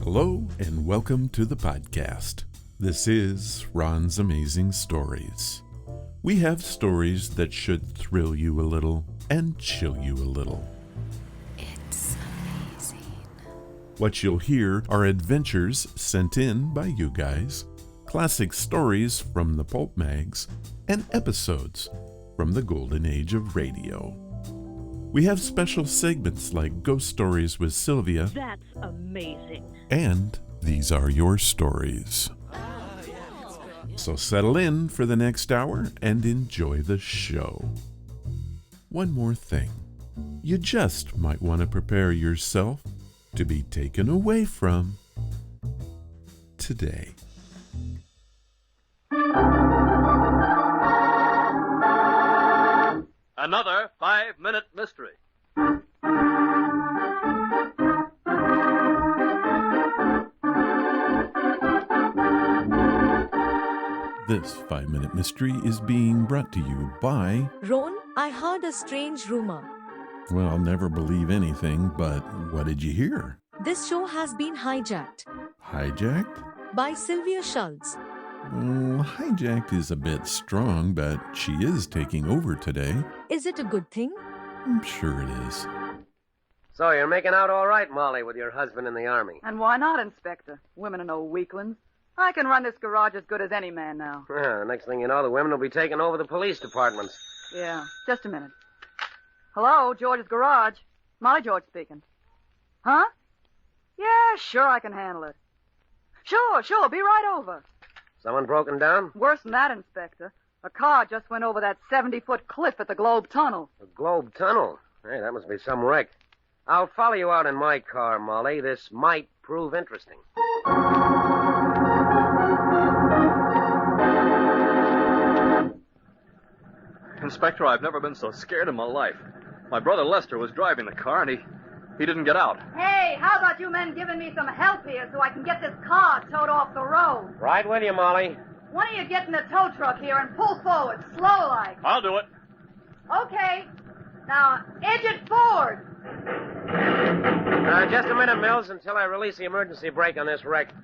Hello and welcome to the podcast. This is Ron's Amazing Stories. We have stories that should thrill you a little and chill you a little. It's amazing. What you'll hear are adventures sent in by you guys, classic stories from the pulp mags, and episodes from the golden age of radio. We have special segments like Ghost Stories with Sylvia. That's amazing. And These Are Your Stories. So settle in for the next hour and enjoy the show. One more thing. You just might want to prepare yourself to be taken away from today. Another 5-minute mystery. This 5-minute mystery is being brought to you by... Ron, I heard a strange rumor. Well, I'll never believe anything, but what did you hear? This show has been hijacked Hijacked? by Sylvia Schultz. Well, hijacked is a bit strong, but she is taking over today. Is it a good thing? I'm sure it is. So you're making out all right, Molly, with your husband in the Army. And why not, Inspector? Women are no weaklings. I can run this garage as good as any man now. Next thing you know, the women will be taking over the police departments. Yeah, just a minute. Hello, George's garage. Molly George speaking. Huh? Yeah, sure, I can handle it. Sure, be right over. Someone broken down? Worse than that, Inspector. A car just went over that 70-foot cliff at the Globe Tunnel. The Globe Tunnel? Hey, that must be some wreck. I'll follow you out in my car, Molly. This might prove interesting. Inspector, I've never been so scared in my life. My brother Lester was driving the car, and he didn't get out. Hey, how about you men giving me some help here so I can get this car towed off the road? Right with you, Molly. One of you get in the tow truck here and pull forward, slow-like. I'll do it. Okay. Now, edge it forward. Just a minute, Mills, until I release the emergency brake on this wreck.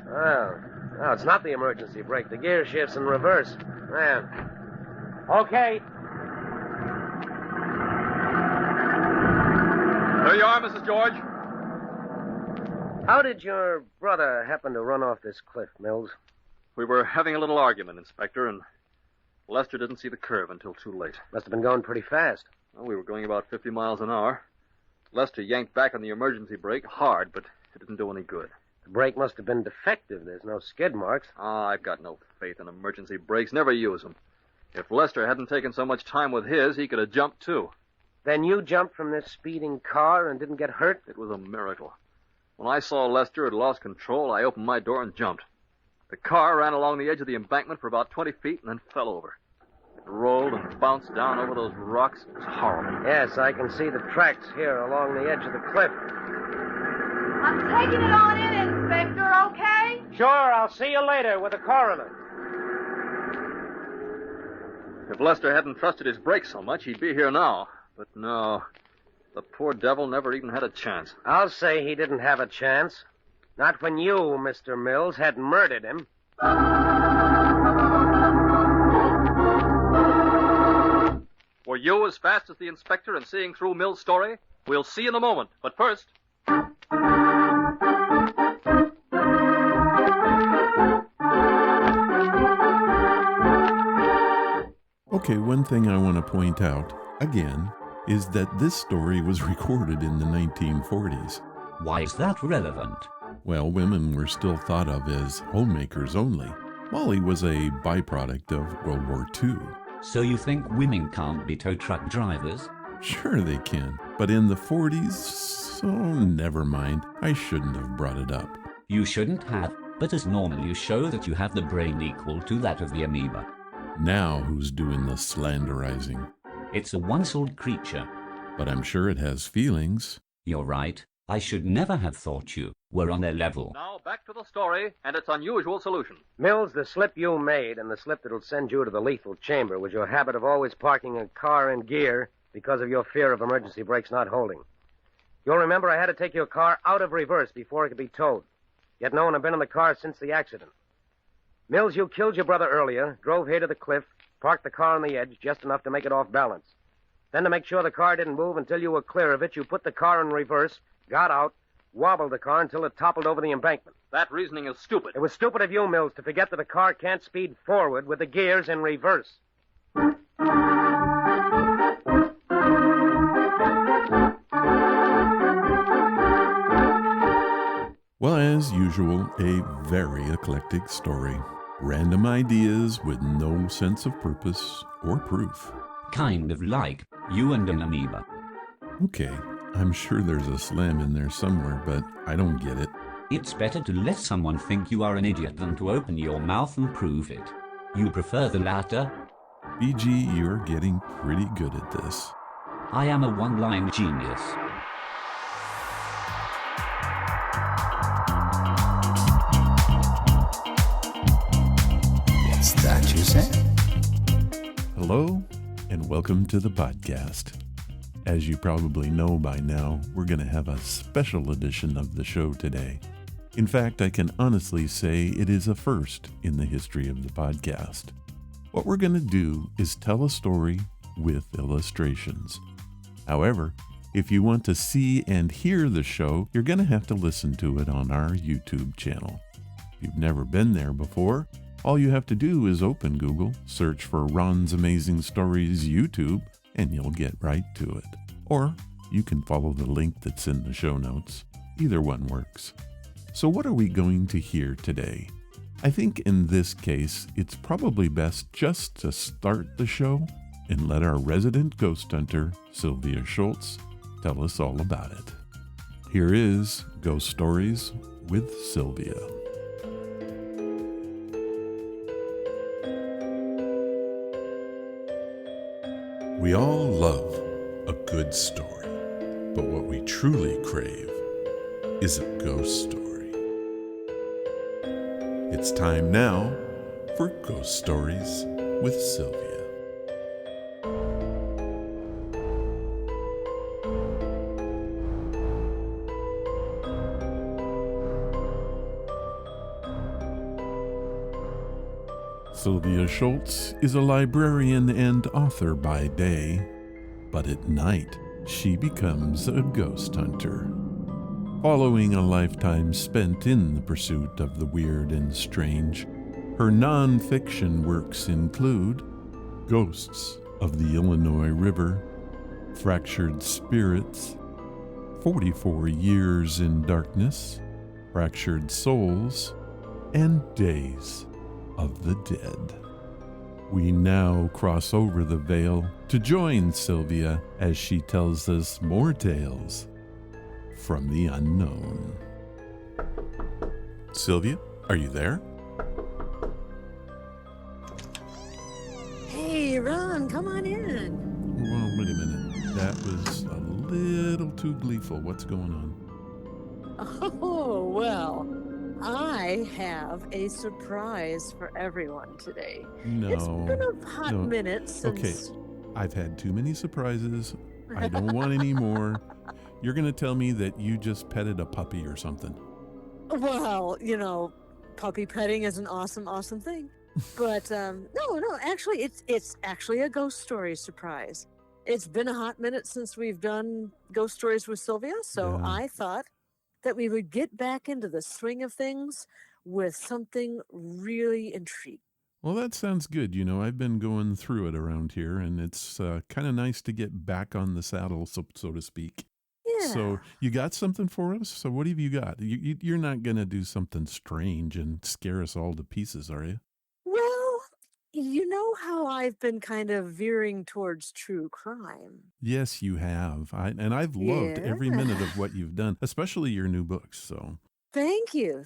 Oh, no, it's not the emergency brake. The gear shifts in reverse. Man. Okay. There you are, Mrs. George. How did your brother happen to run off this cliff, Mills? We were having a little argument, Inspector, and Lester didn't see the curve until too late. Must have been going pretty fast. Well, we were going about 50 miles an hour. Lester yanked back on the emergency brake hard, but it didn't do any good. The brake must have been defective. There's no skid marks. I've got no faith in emergency brakes. Never use them. If Lester hadn't taken so much time with his, he could have jumped, too. Then you jumped from this speeding car and didn't get hurt? It was a miracle. When I saw Lester had lost control, I opened my door and jumped. The car ran along the edge of the embankment for about 20 feet and then fell over. It rolled and bounced down over those rocks. It was horrible. Yes, I can see the tracks here along the edge of the cliff. I'm taking it on in, Inspector, okay? Sure, I'll see you later with the coroner. If Lester hadn't trusted his brakes so much, he'd be here now. But no, the poor devil never even had a chance. I'll say he didn't have a chance. Not when you, Mr. Mills, had murdered him. Were you as fast as the inspector in seeing through Mill's story? We'll see in a moment. But first... Okay, one thing I want to point out, again, is that this story was recorded in the 1940s. Why is that relevant? Well, women were still thought of as homemakers only. Molly was a byproduct of World War II. So you think women can't be tow truck drivers? Sure they can, but in the 40s, so never mind. I shouldn't have brought it up. You shouldn't have, but as normal you show that you have the brain equal to that of the amoeba. Now who's doing the slanderizing? It's a one-souled creature. But I'm sure it has feelings. You're right. I should never have thought you were on their level. Now back to the story and its unusual solution. Mills, the slip you made and the slip that'll send you to the lethal chamber was your habit of always parking a car in gear because of your fear of emergency brakes not holding. You'll remember I had to take your car out of reverse before it could be towed. Yet no one had been in the car since the accident. Mills, you killed your brother earlier, drove here to the cliff, parked the car on the edge just enough to make it off balance. Then to make sure the car didn't move until you were clear of it, you put the car in reverse, got out, wobbled the car until it toppled over the embankment. That reasoning is stupid. It was stupid of you, Mills, to forget that a car can't speed forward with the gears in reverse. Well, as usual, a very eclectic story. Random ideas with no sense of purpose or proof. Kind of like you and an amoeba. Okay, I'm sure there's a slam in there somewhere, but I don't get it. It's better to let someone think you are an idiot than to open your mouth and prove it. You prefer the latter? BG, you're getting pretty good at this. I am a one-line genius. What's that you said? Hello, and welcome to the podcast. As you probably know by now, we're going to have a special edition of the show today. In fact, I can honestly say it is a first in the history of the podcast. What we're going to do is tell a story with illustrations. However, if you want to see and hear the show, you're going to have to listen to it on our YouTube channel. If you've never been there before, all you have to do is open Google, search for Ron's Amazing Stories YouTube, and you'll get right to it. Or you can follow the link that's in the show notes. Either one works. So what are we going to hear today? I think in this case, it's probably best just to start the show and let our resident ghost hunter, Sylvia Schultz, tell us all about it. Here is Ghost Stories with Sylvia. We all love a good story, but what we truly crave is a ghost story. It's time now for Ghost Stories with Sylvia. Sylvia Schultz is a librarian and author by day, but at night she becomes a ghost hunter. Following a lifetime spent in the pursuit of the weird and strange, her non-fiction works include Ghosts of the Illinois River, Fractured Spirits, 44 Years in Darkness, Fractured Souls, and Days of the Dead. We now cross over the veil to join Sylvia as she tells us more tales from the unknown. Sylvia, are you there? Hey, Ron, come on in. Well, wait a minute. That was a little too gleeful. What's going on? Oh, well, I have a surprise for everyone today. No. It's been a hot minute since... Okay, I've had too many surprises. I don't want any more. You're going to tell me that you just petted a puppy or something. Well, you know, puppy petting is an awesome, awesome thing. But no, actually, it's actually a ghost story surprise. It's been a hot minute since we've done Ghost Stories with Sylvia, so Yeah. I thought that we would get back into the swing of things with something really intriguing. Well, that sounds good. You know, I've been going through it around here, and it's kind of nice to get back on the saddle, so to speak. Yeah. So you got something for us? So what have you got? You're not going to do something strange and scare us all to pieces, are you? Well, you know how I've been kind of veering towards true crime. Yes, you have. I've loved every minute Yeah. of what you've done, especially your new books. So Thank you.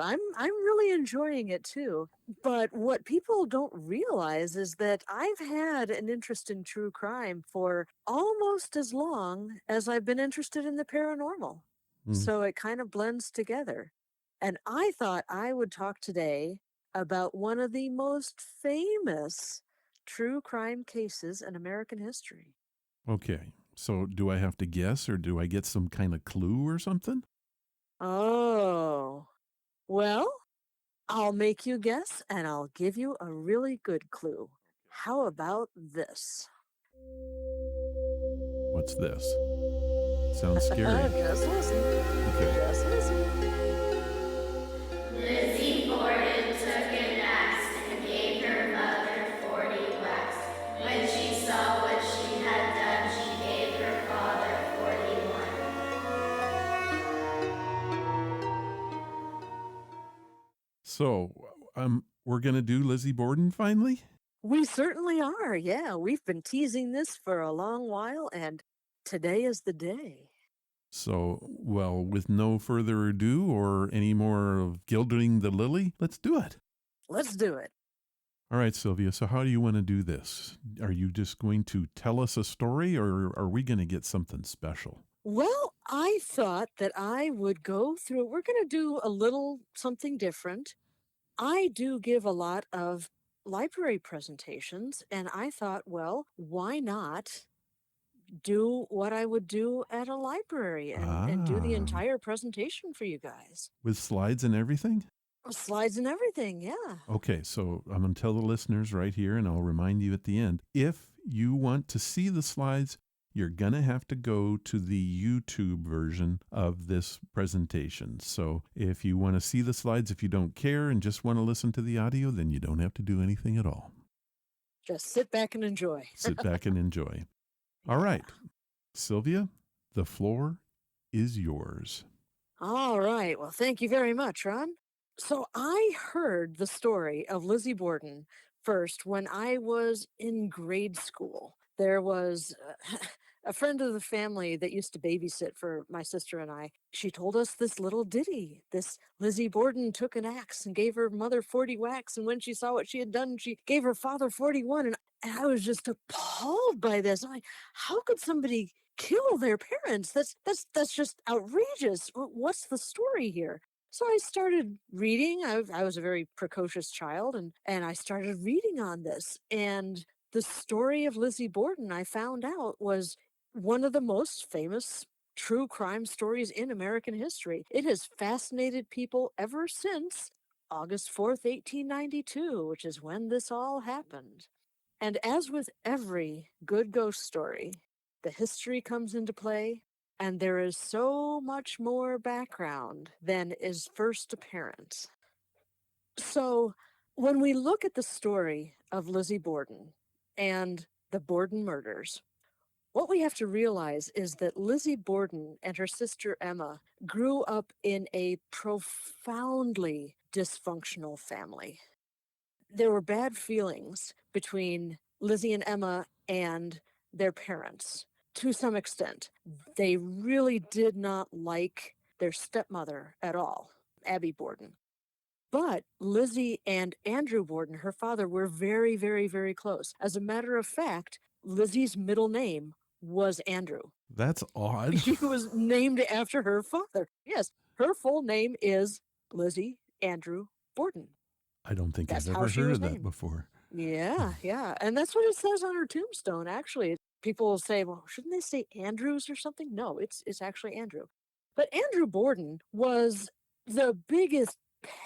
I'm really enjoying it too. But what people don't realize is that I've had an interest in true crime for almost as long as I've been interested in the paranormal. Mm. So it kind of blends together. And I thought I would talk today about one of the most famous true crime cases in American history. Okay. So do I have to guess, or do I get some kind of clue or something? Oh, well, I'll make you guess and I'll give you a really good clue. How about this? What's this? Sounds scary. Just listen. Okay. Just listen. Lizzie Borden took an axe and gave her mother 40 whacks. When she saw what she had done, she gave her father 41. So, we're going to do Lizzie Borden finally? We certainly are. Yeah, we've been teasing this for a long while, and today is the day. So, well, with no further ado or any more of gilding the lily, let's do it. Let's do it. All right, Sylvia, so how do you want to do this? Are you just going to tell us a story, or are we going to get something special? Well, I thought that I would go through, we're going to do a little something different. I do give a lot of library presentations, and I thought, well, why not do what I would do at a library and do the entire presentation for you guys? With slides and everything? Slides and everything, yeah. Okay, so I'm going to tell the listeners right here, and I'll remind you at the end. If you want to see the slides, you're going to have to go to the YouTube version of this presentation. So if you want to see the slides, if you don't care and just want to listen to the audio, then you don't have to do anything at all. Just sit back and enjoy. Sit back and enjoy. All right, Sylvia, the floor is yours. All right. Well, thank you very much, Ron. So I heard the story of Lizzie Borden first when I was in grade school. There was a friend of the family that used to babysit for my sister and I. She told us this little ditty. This Lizzie Borden took an axe and gave her mother 40 whacks. And when she saw what she had done, she gave her father 41. And I was just appalled by this. I'm like, how could somebody kill their parents? That's just outrageous. What's the story here? So I started reading. I was a very precocious child, and I started reading on this. And the story of Lizzie Borden, I found out, was one of the most famous true crime stories in American history. It has fascinated people ever since August 4th, 1892, which is when this all happened. And as with every good ghost story, the history comes into play, and there is so much more background than is first apparent. So when we look at the story of Lizzie Borden and the Borden murders, what we have to realize is that Lizzie Borden and her sister Emma grew up in a profoundly dysfunctional family. There were bad feelings between Lizzie and Emma and their parents to some extent. They really did not like their stepmother at all, Abby Borden. But Lizzie and Andrew Borden, her father, were very, very, very close. As a matter of fact, Lizzie's middle name was Andrew. That's odd. She was named after her father. Yes, her full name is Lizzie Andrew Borden. I don't think That's I've how ever she heard was of that named. before. Yeah. And that's what it says on her tombstone, actually. People will say, well, shouldn't they say Andrews or something? No, it's actually Andrew. But Andrew Borden was the biggest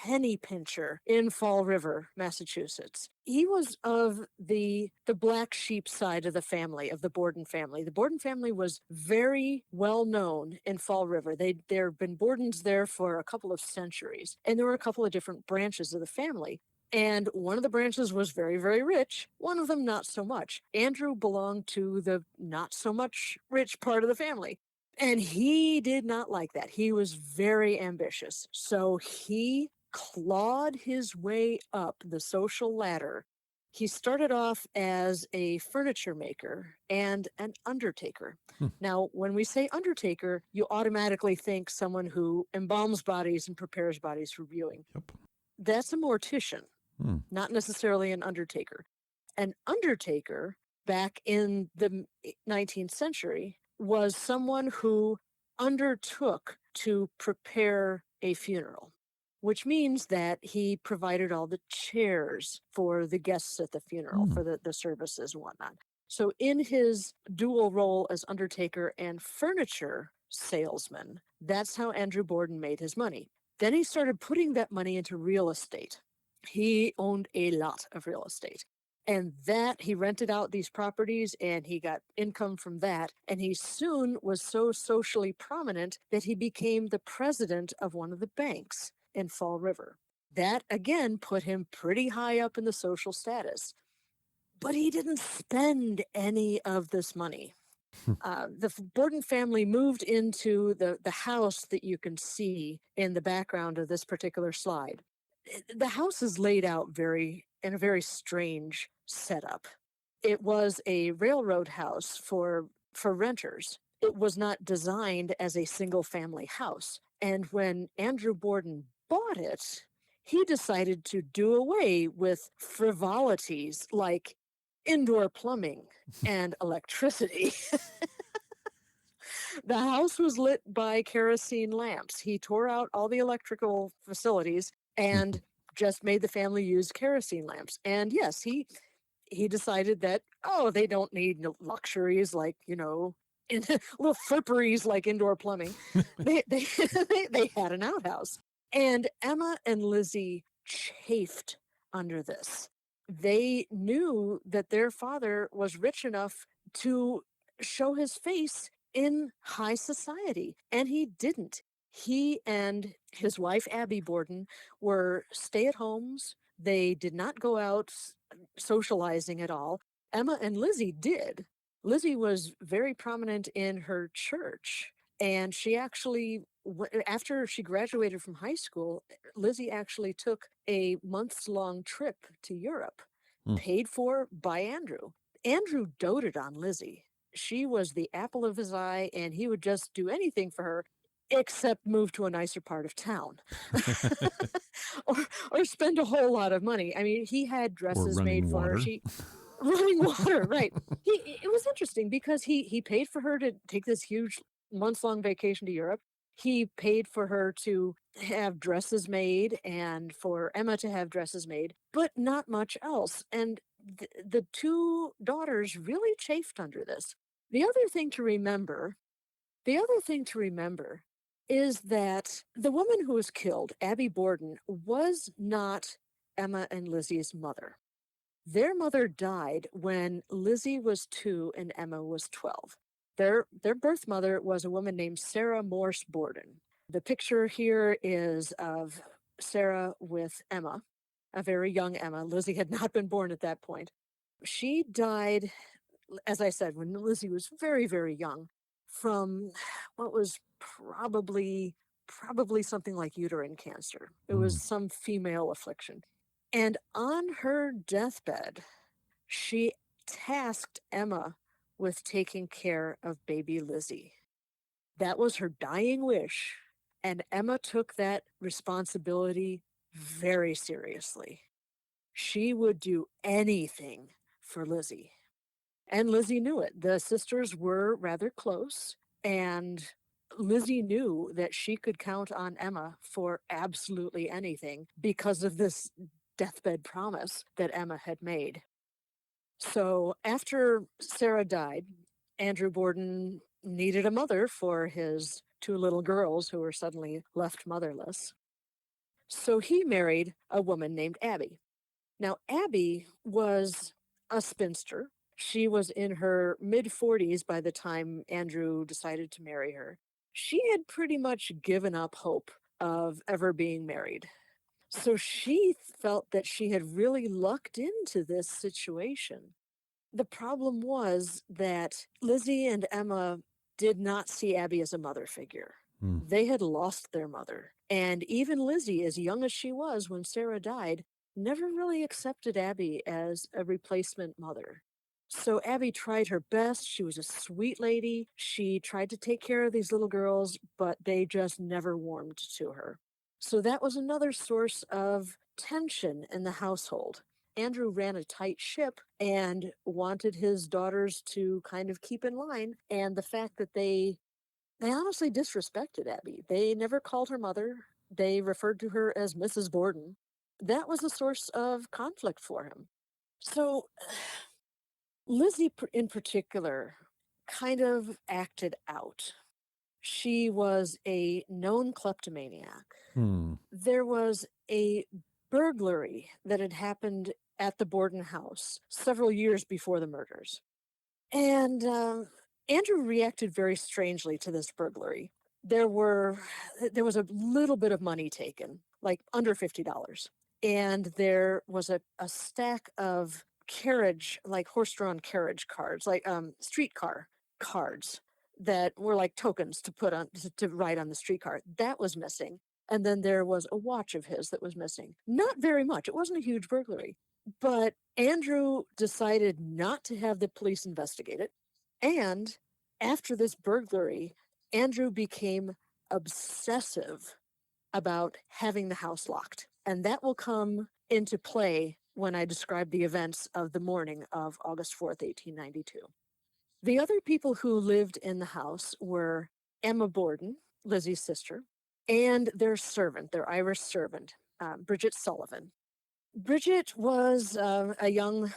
penny pincher in Fall River, Massachusetts. He was of the black sheep side of the family, of the Borden family. The Borden family was very well known in Fall River. There have been Bordens there for a couple of centuries, and there were a couple of different branches of the family. And one of the branches was very, very rich. One of them, not so much. Andrew belonged to the not so much rich part of the family. And he did not like that. He was very ambitious. So he clawed his way up the social ladder. He started off as a furniture maker and an undertaker. Now, when we say undertaker, you automatically think someone who embalms bodies and prepares bodies for viewing. Yep. That's a mortician, not necessarily an undertaker. An undertaker, back in the 19th century, was someone who undertook to prepare a funeral, which means that he provided all the chairs for the guests at the funeral, for the services and whatnot. So in his dual role as undertaker and furniture salesman, that's how Andrew Borden made his money. Then he started putting that money into real estate. He owned a lot of real estate. And that he rented out these properties and he got income from that. And he soon was so socially prominent that he became the president of one of the banks in Fall River. That again put him pretty high up in the social status. But he didn't spend any of this money. The Borden family moved into the house that you can see in the background of this particular slide. The house is laid out in a very strange setup. It was a railroad house for renters. It was not designed as a single family house. And when Andrew Borden bought it, he decided to do away with frivolities like indoor plumbing and electricity. The house was lit by kerosene lamps. He tore out all the electrical facilities and just made the family use kerosene lamps. And yes, he decided that, they don't need luxuries like, little flipperies like indoor plumbing. They had an outhouse. And Emma and Lizzie chafed under this. They knew that their father was rich enough to show his face in high society, and he didn't. He and his wife, Abby Borden, were stay-at-homes. They did not go out socializing at all. Emma and Lizzie did. Lizzie was very prominent in her church, and she actually, after she graduated from high school, Lizzie actually took a months-long trip to Europe, paid for by Andrew. Andrew doted on Lizzie. She was the apple of his eye, and he would just do anything for her except move to a nicer part of town or spend a whole lot of money. I mean, he had dresses made for her. Running water, right. It was interesting because he paid for her to take this huge months-long vacation to Europe. He paid for her to have dresses made and for Emma to have dresses made, but not much else. And the two daughters really chafed under this. The other thing to remember is that the woman who was killed, Abby Borden, was not Emma and Lizzie's mother. Their mother died when Lizzie was 2 and Emma was 12. Their birth mother was a woman named Sarah Morse Borden. The picture here is of Sarah with Emma, a very young Emma. Lizzie had not been born at that point. She died, as I said, when Lizzie was very, very young, from what was probably something like uterine cancer. It was some female affliction. And on her deathbed, she tasked Emma with taking care of baby Lizzie. That was her dying wish, and Emma took that responsibility very seriously. She would do anything for Lizzie. And Lizzie knew it. The sisters were rather close, and Lizzie knew that she could count on Emma for absolutely anything because of this deathbed promise that Emma had made. So after Sarah died, Andrew Borden needed a mother for his 2 little girls who were suddenly left motherless. So he married a woman named Abby. Now, Abby was a spinster. She was in her mid-40s by the time Andrew decided to marry her. She had pretty much given up hope of ever being married. So she felt that she had really lucked into this situation. The problem was that Lizzie and Emma did not see Abby as a mother figure. They had lost their mother. And even Lizzie, as young as she was when Sarah died, never really accepted Abby as a replacement mother. So Abby tried her best. She was a sweet lady. She tried to take care of these little girls, but they just never warmed to her. So that was another source of tension in the household. Andrew ran a tight ship and wanted his daughters to kind of keep in line. And the fact that they honestly disrespected Abby. They never called her mother. They referred to her as Mrs. Borden. That was a source of conflict for him. So Lizzie, in particular, kind of acted out. She was a known kleptomaniac. There was a burglary that had happened at the Borden house several years before the murders. And Andrew reacted very strangely to this burglary. There was a little bit of money taken, like under $50. And there was a stack of carriage, like horse-drawn carriage cards, like streetcar cards that were like tokens to put on to write on the streetcar. That was missing. And then there was a watch of his that was missing. Not very much. It wasn't a huge burglary. But Andrew decided not to have the police investigate it. And after this burglary, Andrew became obsessive about having the house locked. And that will come into play when I describe the events of the morning of August 4th, 1892. The other people who lived in the house were Emma Borden, Lizzie's sister, and their servant, their Irish servant, Bridget Sullivan. Bridget was a young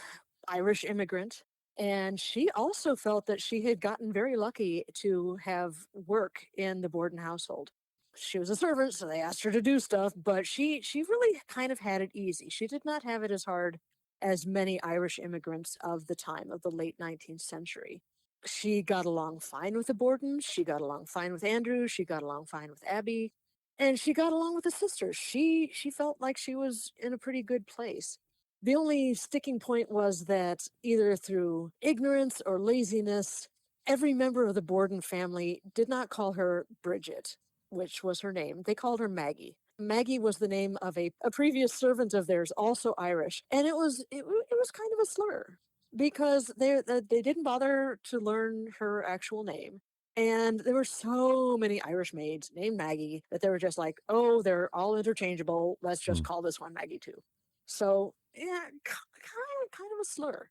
Irish immigrant, and she also felt that she had gotten very lucky to have work in the Borden household. She was a servant, so they asked her to do stuff, but she really kind of had it easy. She did not have it as hard as many Irish immigrants of the time, of the late 19th century. She got along fine with the Bordens. She got along fine with Andrew. She got along fine with Abby. And she got along with the sisters. She felt like she was in a pretty good place. The only sticking point was that either through ignorance or laziness, every member of the Borden family did not call her Bridget, which was her name. They called her Maggie. Maggie was the name of a previous servant of theirs, also Irish, and it was kind of a slur because they didn't bother to learn her actual name. And there were so many Irish maids named Maggie that they were just like, oh, they're all interchangeable. Let's just call this one Maggie too. So yeah, kind of a slur.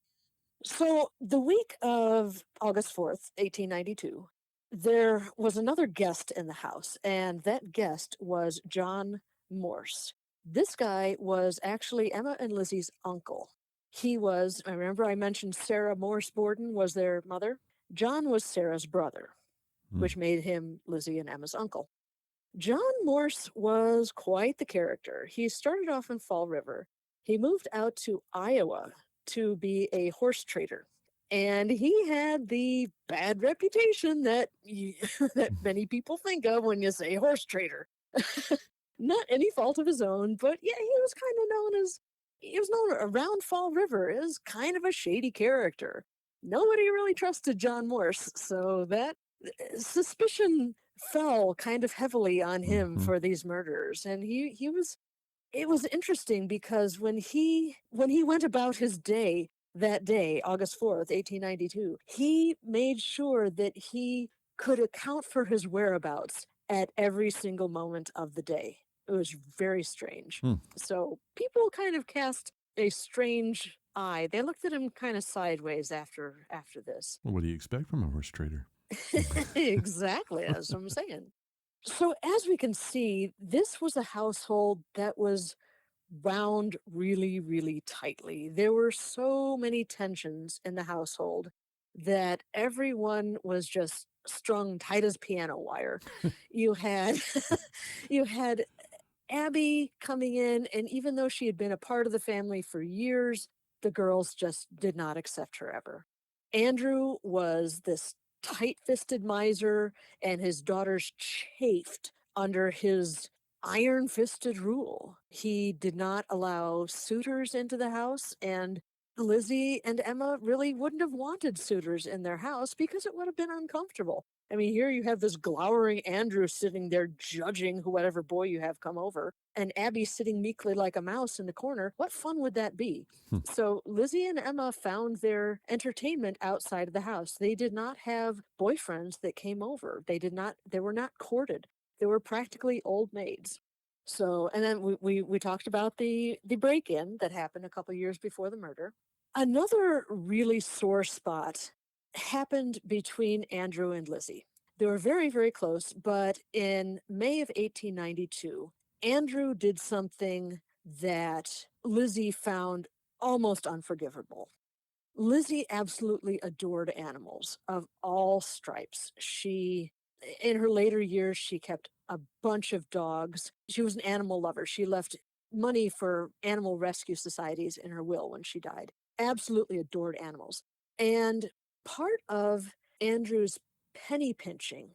So the week of August 4th, 1892, there was another guest in the house, and that guest was John Morse. This guy was actually Emma and Lizzie's uncle. He was, I remember I mentioned Sarah Morse Borden was their mother. John was Sarah's brother, which made him Lizzie and Emma's uncle. John Morse was quite the character. He started off in Fall River. He moved out to Iowa to be a horse trader. And he had the bad reputation that that many people think of when you say horse trader. Not any fault of his own, but yeah, he was known around Fall River as kind of a shady character. Nobody really trusted John Morse, so that suspicion fell kind of heavily on him for these murders. And it was interesting because when he went about his day that day, August 4th, 1892, he made sure that he could account for his whereabouts at every single moment of the day. It was very strange. So people kind of cast a strange eye. They looked at him kind of sideways after this. Well, what do you expect from a horse trader? Exactly, as I'm saying. So as we can see, this was a household that was wound really, really tightly. There were so many tensions in the household that everyone was just strung tight as piano wire. You had you had Abby coming in, and even though she had been a part of the family for years, the girls just did not accept her ever. Andrew was this tight-fisted miser, and his daughters chafed under his iron-fisted rule. He did not allow suitors into the house, and Lizzie and Emma really wouldn't have wanted suitors in their house because it would have been uncomfortable. I mean, here you have this glowering Andrew sitting there judging whatever boy you have come over, and Abby sitting meekly like a mouse in the corner. What fun would that be? So Lizzie and Emma found their entertainment outside of the house. They did not have boyfriends that came over. They were not courted. They were practically old maids. So, and then we talked about the break-in that happened a couple years before the murder. Another really sore spot happened between Andrew and Lizzie. They were very, very close, but in May of 1892, Andrew did something that Lizzie found almost unforgivable. Lizzie absolutely adored animals of all stripes. In her later years, she kept a bunch of dogs. She was an animal lover. She left money for animal rescue societies in her will when she died. Absolutely adored animals. And part of Andrew's penny pinching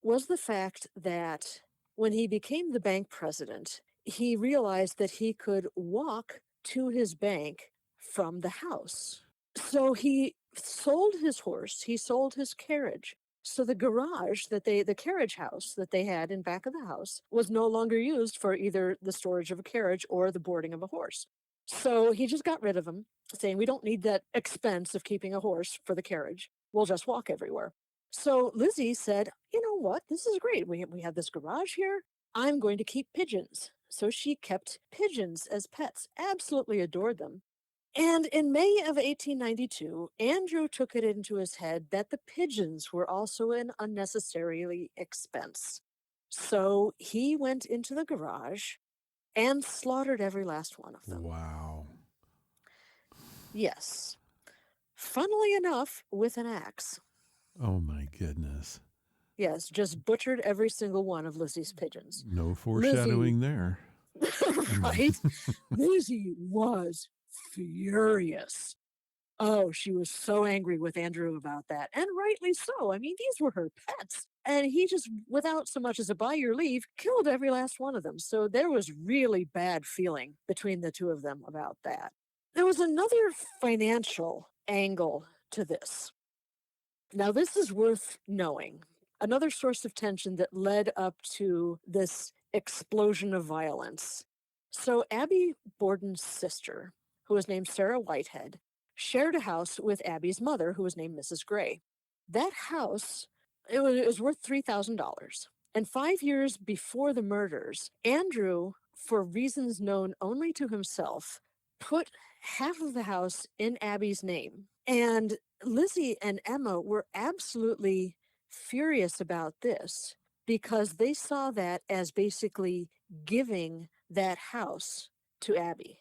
was the fact that when he became the bank president, he realized that he could walk to his bank from the house. So he sold his horse, he sold his carriage. So the the carriage house that they had in back of the house was no longer used for either the storage of a carriage or the boarding of a horse. So he just got rid of them, saying, we don't need that expense of keeping a horse for the carriage. We'll just walk everywhere. So Lizzie said, you know what? This is great. We have this garage here. I'm going to keep pigeons. So she kept pigeons as pets, absolutely adored them. And in May of 1892, Andrew took it into his head that the pigeons were also an unnecessary expense. So he went into the garage and slaughtered every last one of them. Wow. Yes. Funnily enough, with an axe. Oh, my goodness. Yes, just butchered every single one of Lizzie's pigeons. No foreshadowing there. Right? Lizzie was furious. Oh, she was so angry with Andrew about that, and rightly so. I mean, these were her pets. And he just, without so much as a by your leave, killed every last one of them. So there was really bad feeling between the two of them about that. There was another financial angle to this. Now, this is worth knowing. Another source of tension that led up to this explosion of violence. So Abby Borden's sister, who was named Sarah Whitehead, shared a house with Abby's mother, who was named Mrs. Gray. That house, it was worth $3,000. And 5 years before the murders, Andrew, for reasons known only to himself, put half of the house in Abby's name. And Lizzie and Emma were absolutely furious about this because they saw that as basically giving that house to Abby.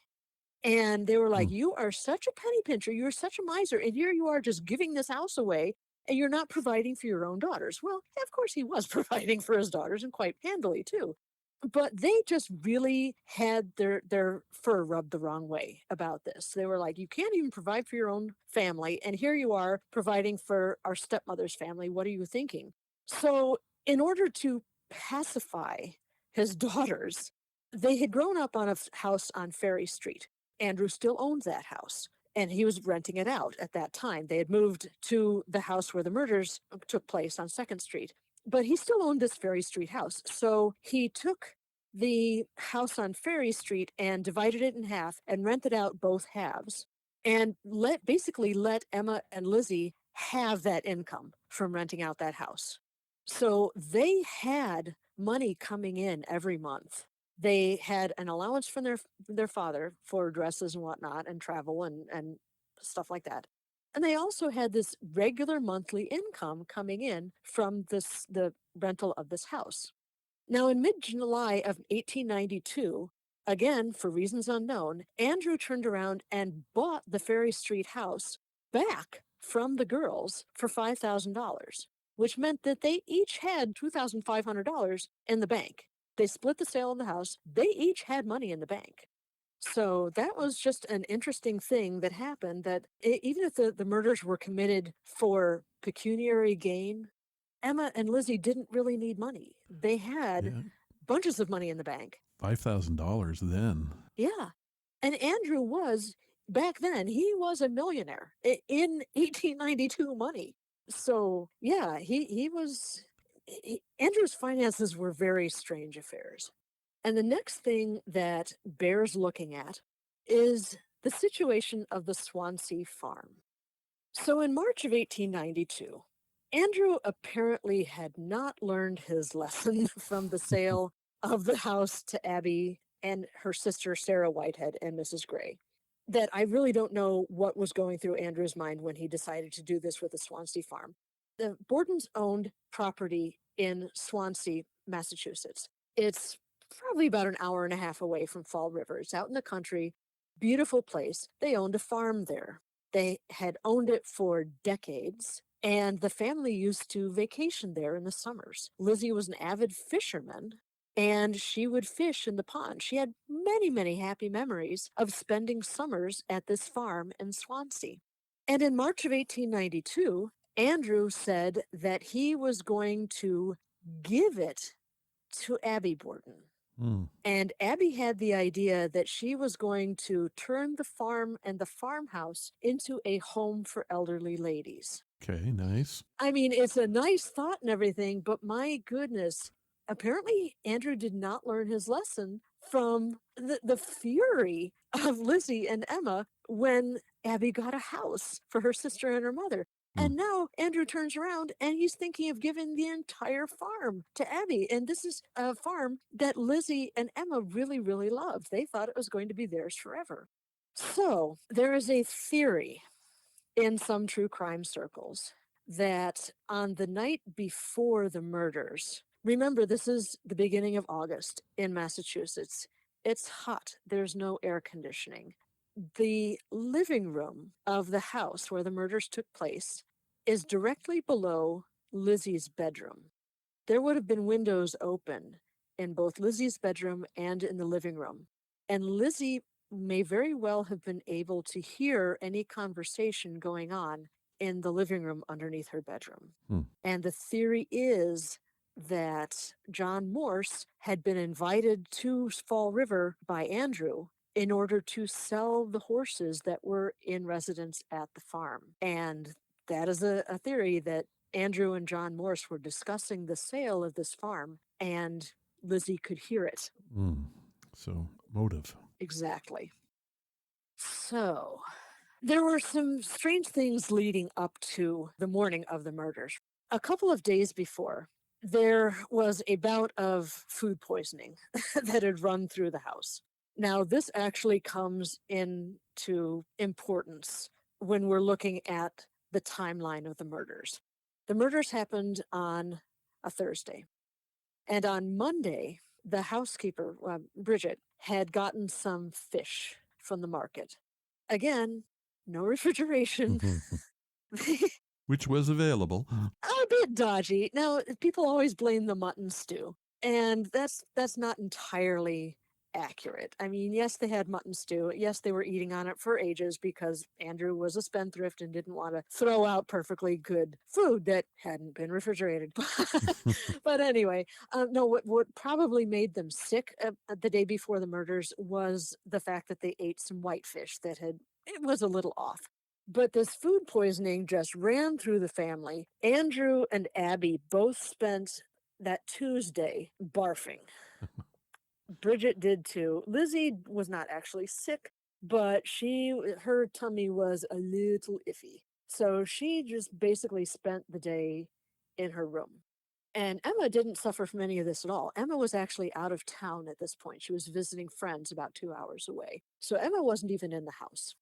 And they were like, you are such a penny pincher. You're such a miser. And here you are just giving this house away and you're not providing for your own daughters. Well, yeah, of course he was providing for his daughters and quite handily too. But they just really had their fur rubbed the wrong way about this. They were like, you can't even provide for your own family. And here you are providing for our stepmother's family. What are you thinking? So in order to pacify his daughters, they had grown up on a house on Ferry Street. Andrew still owned that house, and he was renting it out at that time. They had moved to the house where the murders took place on 2nd Street, but he still owned this Ferry Street house. So he took the house on Ferry Street and divided it in half and rented out both halves and basically let Emma and Lizzie have that income from renting out that house. So they had money coming in every month. They had an allowance from their father for dresses and whatnot and travel and stuff like that. And they also had this regular monthly income coming in from the rental of this house. Now, in mid-July of 1892, again, for reasons unknown, Andrew turned around and bought the Ferry Street house back from the girls for $5,000, which meant that they each had $2,500 in the bank. They split the sale of the house. They each had money in the bank. So that was just an interesting thing that happened that even if the murders were committed for pecuniary gain, Emma and Lizzie didn't really need money. They had bunches of money in the bank. $5,000 then. Yeah. And Andrew was, back then, he was a millionaire in 1892 money. So, yeah, Andrew's finances were very strange affairs. And the next thing that bears looking at is the situation of the Swansea farm. So in March of 1892, Andrew apparently had not learned his lesson from the sale of the house to Abby and her sister, Sarah Whitehead, and Mrs. Gray. That I really don't know what was going through Andrew's mind when he decided to do this with the Swansea farm. The Bordens owned property in Swansea, Massachusetts. It's probably about an hour and a half away from Fall River. It's out in the country, beautiful place. They owned a farm there. They had owned it for decades, and the family used to vacation there in the summers. Lizzie was an avid fisherman, and she would fish in the pond. She had many, many happy memories of spending summers at this farm in Swansea. And in March of 1892, Andrew said that he was going to give it to Abby Borden. And Abby had the idea that she was going to turn the farm and the farmhouse into a home for elderly ladies. Okay, nice. I mean, it's a nice thought and everything, but my goodness, apparently Andrew did not learn his lesson from the fury of Lizzie and Emma when Abby got a house for her sister and her mother. And now Andrew turns around and he's thinking of giving the entire farm to Abby. And this is a farm that Lizzie and Emma really, really loved. They thought it was going to be theirs forever. So there is a theory in some true crime circles that on the night before the murders, remember, this is the beginning of August in Massachusetts. It's hot. There's no air conditioning. The living room of the house where the murders took place is directly below Lizzie's bedroom. There would have been windows open in both Lizzie's bedroom and in the living room. And Lizzie may very well have been able to hear any conversation going on in the living room underneath her bedroom. And the theory is that John Morse had been invited to Fall River by Andrew in order to sell the horses that were in residence at the farm. And that is a theory that Andrew and John Morse were discussing the sale of this farm, and Lizzie could hear it. So, motive. Exactly. So, there were some strange things leading up to the morning of the murders. A couple of days before, there was a bout of food poisoning that had run through the house. Now, this actually comes into importance when we're looking at the timeline of the murders. The murders happened on a Thursday. And on Monday, the housekeeper, Bridget, had gotten some fish from the market. Again, no refrigeration. Which was available. A bit dodgy. Now, people always blame the mutton stew, and that's not entirely accurate. I mean, yes, they had mutton stew. Yes, they were eating on it for ages because Andrew was a spendthrift and didn't want to throw out perfectly good food that hadn't been refrigerated. But anyway, no, what probably made them sick the day before the murders was the fact that they ate some whitefish that it was a little off. But this food poisoning just ran through the family. Andrew and Abby both spent that Tuesday barfing. Bridget did too. Lizzie was not actually sick, but her tummy was a little iffy. So she just basically spent the day in her room. And Emma didn't suffer from any of this at all. Emma was actually out of town at this point. She was visiting friends about 2 hours away. So Emma wasn't even in the house.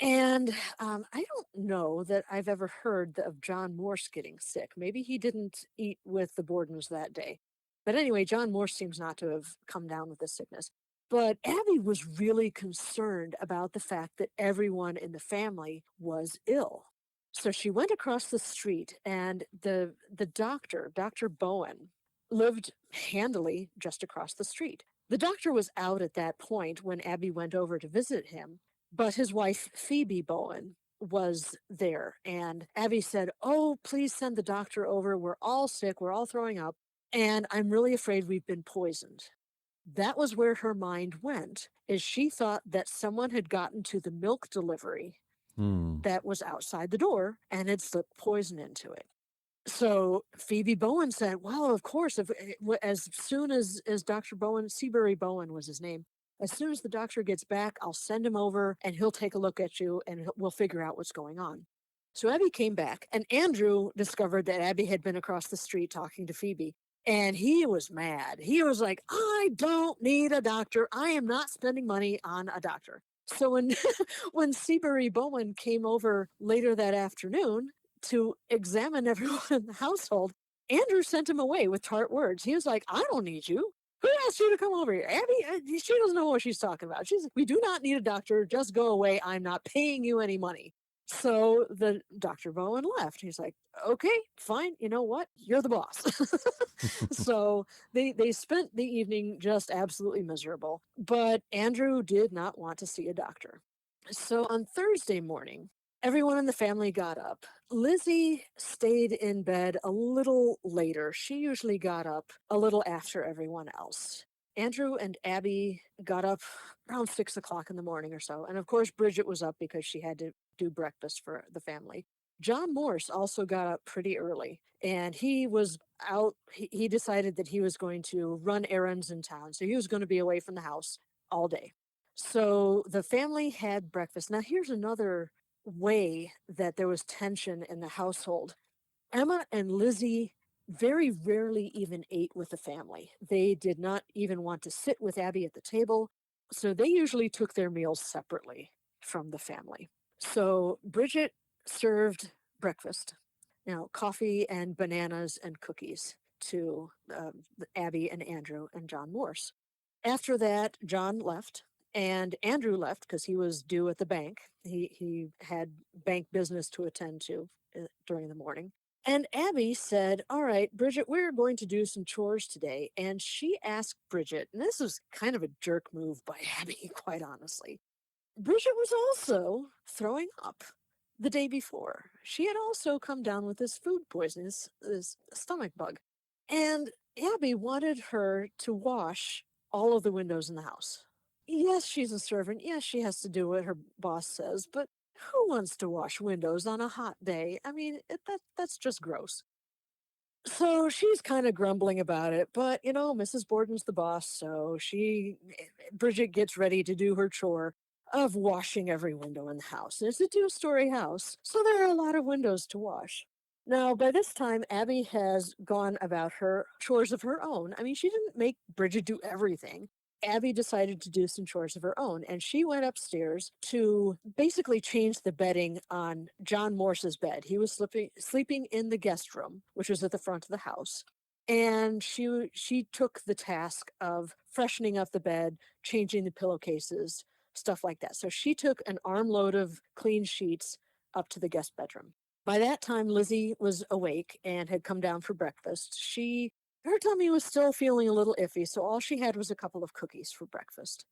And I don't know that I've ever heard of John Morse getting sick. Maybe he didn't eat with the Bordens that day. But anyway, John Morse seems not to have come down with this sickness. But Abby was really concerned about the fact that everyone in the family was ill. So she went across the street, and the doctor, Dr. Bowen, lived handily just across the street. The doctor was out at that point when Abby went over to visit him, but his wife, Phoebe Bowen, was there. And Abby said, "Oh, please send the doctor over. We're all sick. We're all throwing up. And I'm really afraid we've been poisoned." That was where her mind went, is she thought that someone had gotten to the milk delivery that was outside the door and had slipped poison into it. So Phoebe Bowen said, well, of course, as soon as Dr. Bowen, Seabury Bowen was his name, as soon as the doctor gets back, I'll send him over and he'll take a look at you and we'll figure out what's going on. So Abby came back, and Andrew discovered that Abby had been across the street talking to Phoebe. And he was mad. He was like, I don't need a doctor. I am not spending money on a doctor. So when Seabury Bowen came over later that afternoon to examine everyone in the household, Andrew sent him away with tart words. He was like, I don't need you. Who asked you to come over here? Abby, she doesn't know what she's talking about. We do not need a doctor. Just go away. I'm not paying you any money. So the Dr. Bowen left. He's like, okay, fine. You know what? You're the boss. So they spent the evening just absolutely miserable. But Andrew did not want to see a doctor. So on Thursday morning, everyone in the family got up. Lizzie stayed in bed a little later. She usually got up a little after everyone else. Andrew and Abby got up around 6 o'clock in the morning or so. And of course, Bridget was up because she had to do breakfast for the family. John Morse also got up pretty early and he was out. He decided that he was going to run errands in town. So he was going to be away from the house all day. So the family had breakfast. Now, here's another way that there was tension in the household. Emma and Lizzie very rarely even ate with the family. They did not even want to sit with Abby at the table. So they usually took their meals separately from the family. So Bridget served breakfast, coffee and bananas and cookies to Abby and Andrew and John Morse. After that, John left and Andrew left because he was due at the bank. He had bank business to attend to during the morning. And Abby said, all right, Bridget, we're going to do some chores today. And she asked Bridget, and this was kind of a jerk move by Abby, quite honestly. Bridget was also throwing up the day before. She had also come down with this food poisoning, this stomach bug. And Abby wanted her to wash all of the windows in the house. Yes, she's a servant. Yes, she has to do what her boss says, but who wants to wash windows on a hot day? I mean, that's just gross. So she's kind of grumbling about it, but Mrs. Borden's the boss, so Bridget gets ready to do her chore of washing every window in the house. And it's a 2-story house, so there are a lot of windows to wash. Now, by this time, Abby has gone about her chores of her own. I mean, she didn't make Bridget do everything. Abby decided to do some chores of her own, and she went upstairs to basically change the bedding on John Morse's bed. He was sleeping in the guest room, which was at the front of the house. And she took the task of freshening up the bed, changing the pillowcases, stuff like that. So she took an armload of clean sheets up to the guest bedroom. By that time, Lizzie was awake and had come down for breakfast. Her tummy was still feeling a little iffy, so all she had was a couple of cookies for breakfast.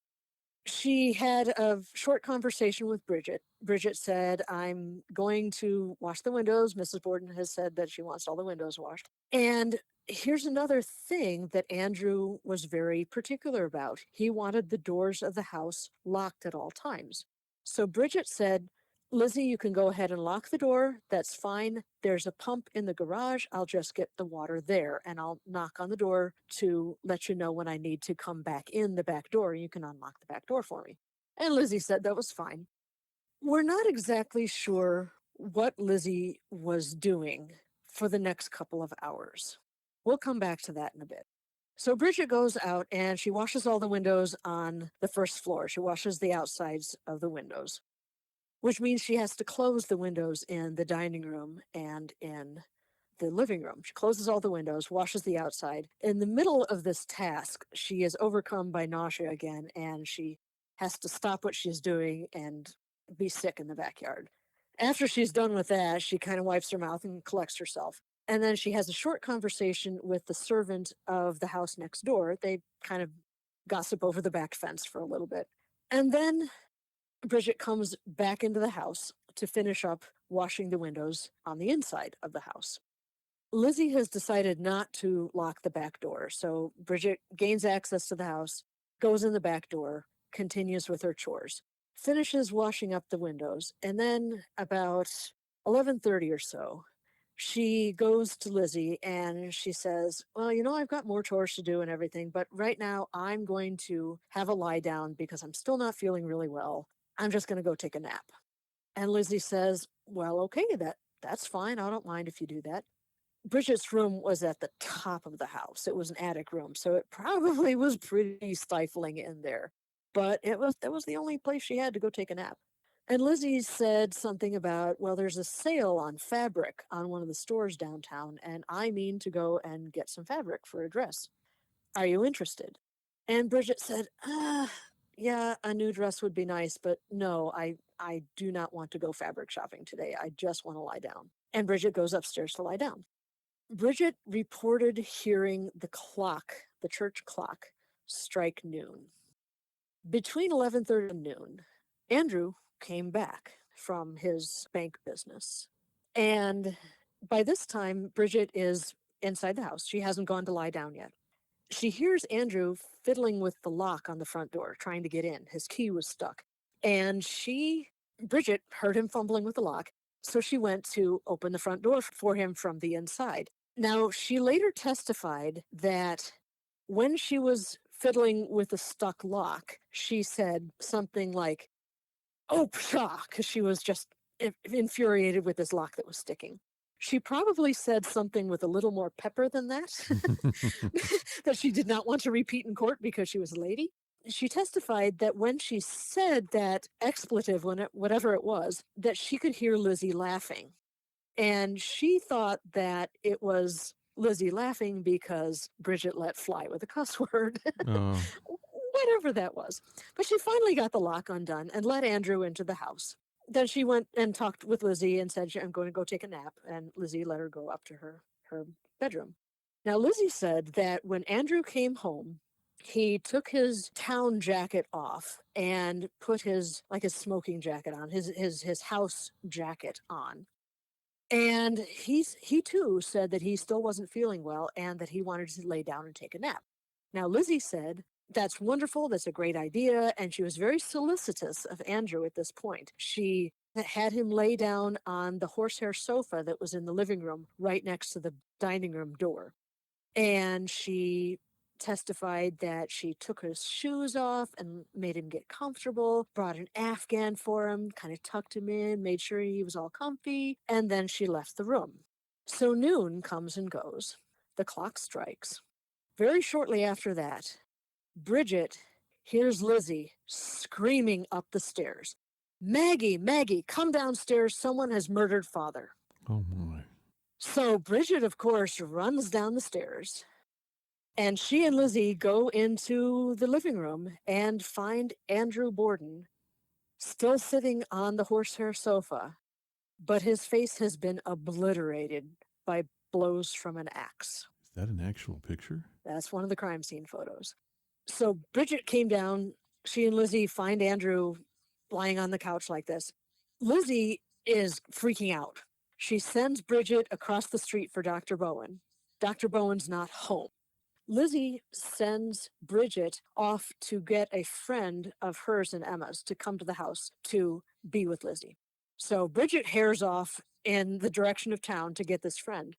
She had a short conversation with Bridget. Bridget said, I'm going to wash the windows. Mrs. Borden has said that she wants all the windows washed. And here's another thing that Andrew was very particular about. He wanted the doors of the house locked at all times. So Bridget said, Lizzie, you can go ahead and lock the door. That's fine. There's a pump in the garage. I'll just get the water there and I'll knock on the door to let you know when I need to come back in the back door. You can unlock the back door for me. And Lizzie said that was fine. We're not exactly sure what Lizzie was doing for the next couple of hours. We'll come back to that in a bit. So Bridget goes out and she washes all the windows on the first floor. She washes the outsides of the windows, which means she has to close the windows in the dining room and in the living room. She closes all the windows, washes the outside. In the middle of this task, she is overcome by nausea again, and she has to stop what she's doing and be sick in the backyard. After she's done with that, she kind of wipes her mouth and collects herself. And then she has a short conversation with the servant of the house next door. They kind of gossip over the back fence for a little bit. And then Bridget comes back into the house to finish up washing the windows on the inside of the house. Lizzie has decided not to lock the back door, so Bridget gains access to the house, goes in the back door, continues with her chores, finishes washing up the windows, and then about 11:30 or so, she goes to Lizzie and she says, well, I've got more chores to do and everything, but right now I'm going to have a lie down because I'm still not feeling really well. I'm just going to go take a nap. And Lizzie says, well, okay, that's fine. I don't mind if you do that. Bridget's room was at the top of the house. It was an attic room, so it probably was pretty stifling in there. But that was the only place she had to go take a nap. And Lizzie said something about, well, there's a sale on fabric on one of the stores downtown, and I mean to go and get some fabric for a dress. Are you interested? And Bridget said, yeah, a new dress would be nice, but no, I do not want to go fabric shopping today. I just want to lie down. And Bridget goes upstairs to lie down. Bridget reported hearing the clock, the church clock, strike noon. Between 11:30 and noon, Andrew came back from his bank business. And by this time, Bridget is inside the house. She hasn't gone to lie down yet. She hears Andrew fiddling with the lock on the front door, trying to get in. His key was stuck. And Bridget, heard him fumbling with the lock. So she went to open the front door for him from the inside. Now, she later testified that when she was fiddling with the stuck lock, she said something like, "Oh, pshaw," because she was just infuriated with this lock that was sticking. She probably said something with a little more pepper than that, that she did not want to repeat in court because she was a lady. She testified that when she said that expletive, whatever it was, that she could hear Lizzie laughing. And she thought that it was Lizzie laughing because Bridget let fly with a cuss word. Oh. Whatever that was. But she finally got the lock undone and let Andrew into the house. Then she went and talked with Lizzie and said, "I'm going to go take a nap." And Lizzie let her go up to her bedroom. Now, Lizzie said that when Andrew came home, he took his town jacket off and put his smoking jacket on, his house jacket on. And he too said that he still wasn't feeling well and that he wanted to lay down and take a nap. Now, Lizzie said, "That's wonderful. That's a great idea." And she was very solicitous of Andrew at this point. She had him lay down on the horsehair sofa that was in the living room right next to the dining room door. And she testified that she took his shoes off and made him get comfortable, brought an Afghan for him, kind of tucked him in, made sure he was all comfy, and then she left the room. So noon comes and goes. The clock strikes. Very shortly after that, Bridget hears Lizzie screaming up the stairs, "Maggie, Maggie, come downstairs. Someone has murdered Father." Oh, my. So Bridget, of course, runs down the stairs, and she and Lizzie go into the living room and find Andrew Borden still sitting on the horsehair sofa, but his face has been obliterated by blows from an axe. Is that an actual picture? That's one of the crime scene photos. So Bridget came down. She and Lizzie find Andrew lying on the couch like this. Lizzie is freaking out. She sends Bridget across the street for Dr. Bowen. Dr. Bowen's not home. Lizzie sends Bridget off to get a friend of hers and Emma's to come to the house to be with Lizzie. So Bridget hares off in the direction of town to get this friend.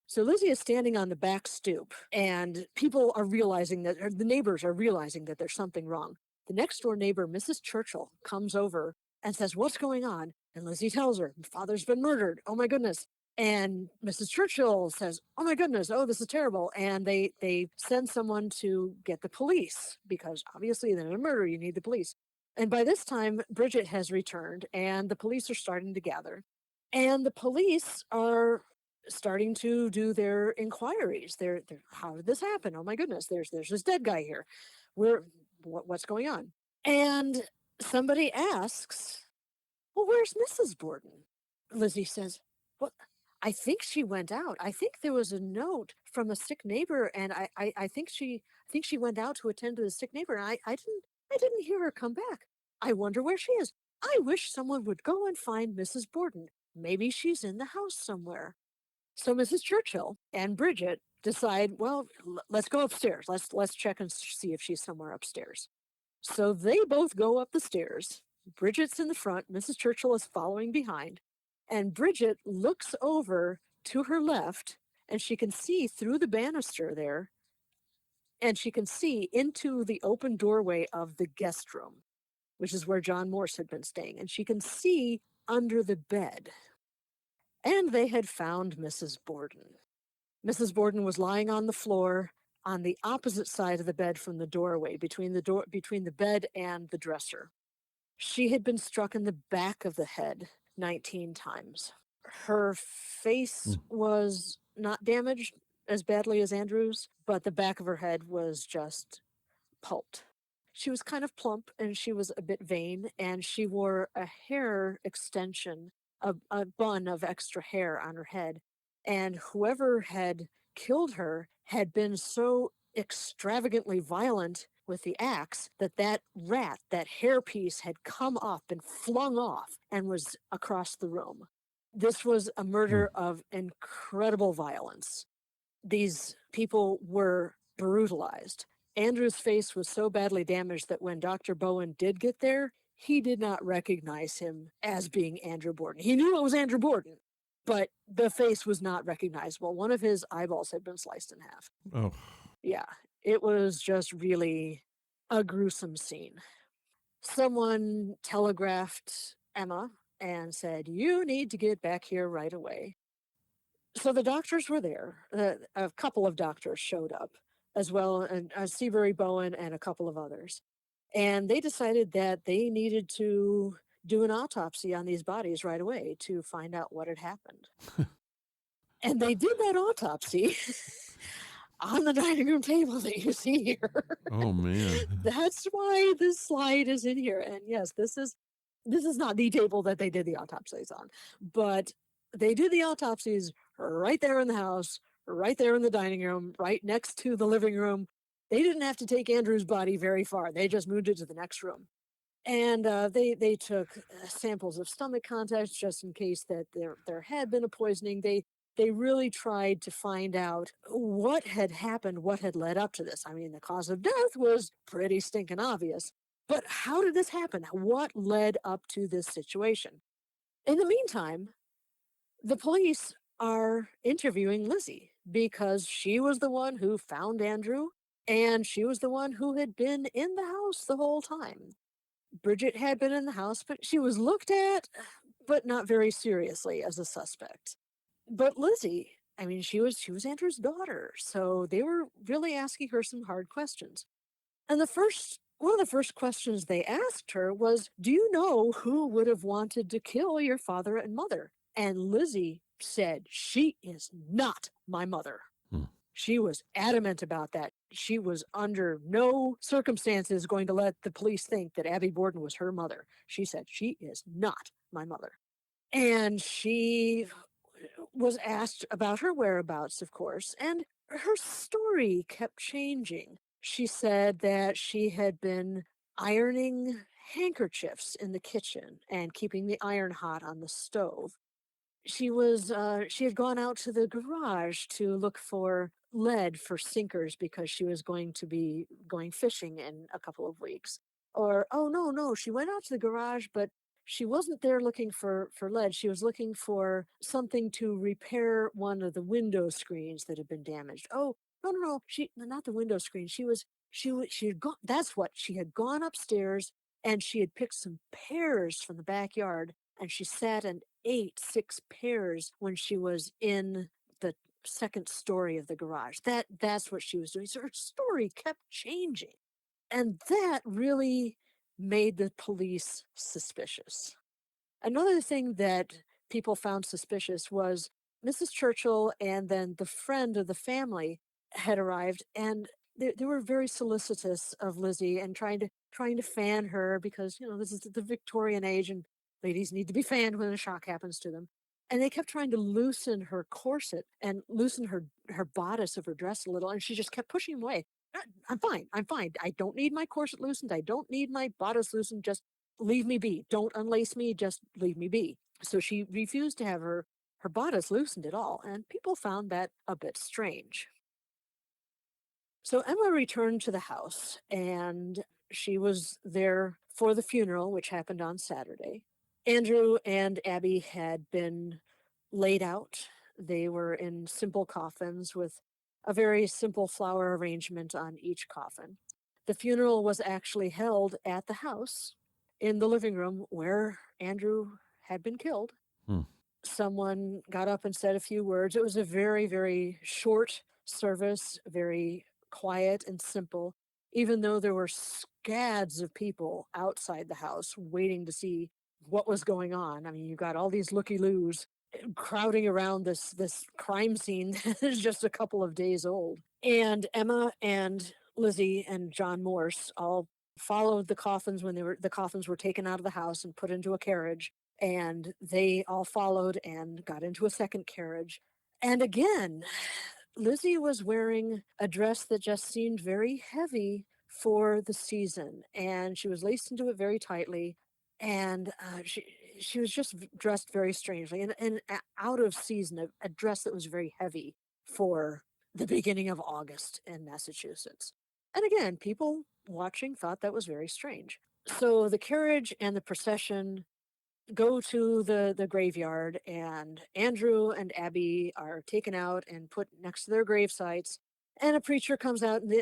So Lizzie is standing on the back stoop, and people are realizing that, or the neighbors are realizing that there's something wrong. The next door neighbor, Mrs. Churchill, comes over and says, "What's going on?" And Lizzie tells her, "Father's been murdered. Oh my goodness." And Mrs. Churchill says, "Oh my goodness, oh, this is terrible." And they send someone to get the police because obviously in a murder, you need the police. And by this time, Bridget has returned and the police are starting to gather. And the police are starting to do their inquiries. They're how did this happen? Oh my goodness, there's this dead guy here. What's going on? And somebody asks, "Well, where's Mrs. Borden?" Lizzie says, "Well, I think she went out. I think there was a note from a sick neighbor, and I think she went out to attend to the sick neighbor. And I didn't hear her come back. I wonder where she is. I wish someone would go and find Mrs. Borden. Maybe she's in the house somewhere." So Mrs. Churchill and Bridget decide, well, let's go upstairs. Let's check and see if she's somewhere upstairs. So they both go up the stairs. Bridget's in the front. Mrs. Churchill is following behind. And Bridget looks over to her left, and she can see through the banister there, and she can see into the open doorway of the guest room, which is where John Morse had been staying. And she can see under the bed. And they had found Mrs. Borden. Mrs. Borden was lying on the floor on the opposite side of the bed from the doorway, between the bed and the dresser. She had been struck in the back of the head 19 times. Her face was not damaged as badly as Andrew's, but the back of her head was just pulped. She was kind of plump and she was a bit vain, and she wore a hair extension, a bun of extra hair on her head. And whoever had killed her had been so extravagantly violent with the axe that rat, that hairpiece, had come up and flung off and was across the room. This was a murder of incredible violence. These people were brutalized. Andrew's face was so badly damaged that when Dr. Bowen did get there, he did not recognize him as being Andrew Borden. He knew it was Andrew Borden, but the face was not recognizable. One of his eyeballs had been sliced in half. Oh. Yeah, it was just really a gruesome scene. Someone telegraphed Emma and said, "You need to get back here right away." So the doctors were there. A couple of doctors showed up as well, and Seabury Bowen and a couple of others. And they decided that they needed to do an autopsy on these bodies right away to find out what had happened. And they did that autopsy on the dining room table that you see here. Oh, man. That's why this slide is in here. And yes, this is not the table that they did the autopsies on, but they did the autopsies right there in the house, right there in the dining room, right next to the living room. They didn't have to take Andrew's body very far. They just moved it to the next room. And they took samples of stomach contents just in case that there had been a poisoning. They really tried to find out what had happened, what had led up to this. I mean, the cause of death was pretty stinking obvious. But how did this happen? What led up to this situation? In the meantime, the police are interviewing Lizzie because she was the one who found Andrew, and she was the one who had been in the house the whole time. Bridget had been in the house, but she was looked at, but not very seriously as a suspect. But Lizzie, I mean, she was Andrew's daughter, so they were really asking her some hard questions. And one of the first questions they asked her was, "Do you know who would have wanted to kill your father and mother?" And Lizzie said, "She is not my mother." She was adamant about that. She was under no circumstances going to let the police think that Abby Borden was her mother. She said, "She is not my mother." And she was asked about her whereabouts, of course, and her story kept changing. She said that she had been ironing handkerchiefs in the kitchen and keeping the iron hot on the stove. She had gone out to the garage to look for lead for sinkers because she was going to be going fishing in a couple of weeks. Or, oh, no, she went out to the garage, but she wasn't there looking for lead. She was looking for something to repair one of the window screens that had been damaged. Oh, no, not the window screen. She had gone, that's what, she had gone upstairs and she had picked some pears from the backyard, and she sat and ate 6 pears when she was in the second story of the garage. That's what she was doing. So her story kept changing. And that really made the police suspicious. Another thing that people found suspicious was Mrs. Churchill and then the friend of the family had arrived, and they were very solicitous of Lizzie and trying to fan her because, this is the Victorian age and ladies need to be fanned when a shock happens to them. And they kept trying to loosen her corset and loosen her bodice of her dress a little, and she just kept pushing away. I'm fine. I don't need my corset loosened. I don't need my bodice loosened. Just leave me be. Don't unlace me. Just leave me be. So she refused to have her bodice loosened at all, and people found that a bit strange. So Emma returned to the house, and she was there for the funeral, which happened on Saturday. Andrew and Abby had been laid out. They were in simple coffins with a very simple flower arrangement on each coffin. The funeral was actually held at the house in the living room where Andrew had been killed. Someone got up and said a few words. It was a very, very short service, very quiet and simple, even though there were scads of people outside the house waiting to see what was going on. I mean, you got all these looky-loos crowding around this crime scene that is just a couple of days old. And Emma and Lizzie and John Morse all followed the coffins when the coffins were taken out of the house and put into a carriage, and they all followed and got into a second carriage. And again, Lizzie was wearing a dress that just seemed very heavy for the season, and she was laced into it very tightly, and she was just dressed very strangely and out of season, a dress that was very heavy for the beginning of August in Massachusetts. And again, people watching thought that was very strange. So the carriage and the procession go to the graveyard, and Andrew and Abby are taken out and put next to their grave sites. And a preacher comes out, and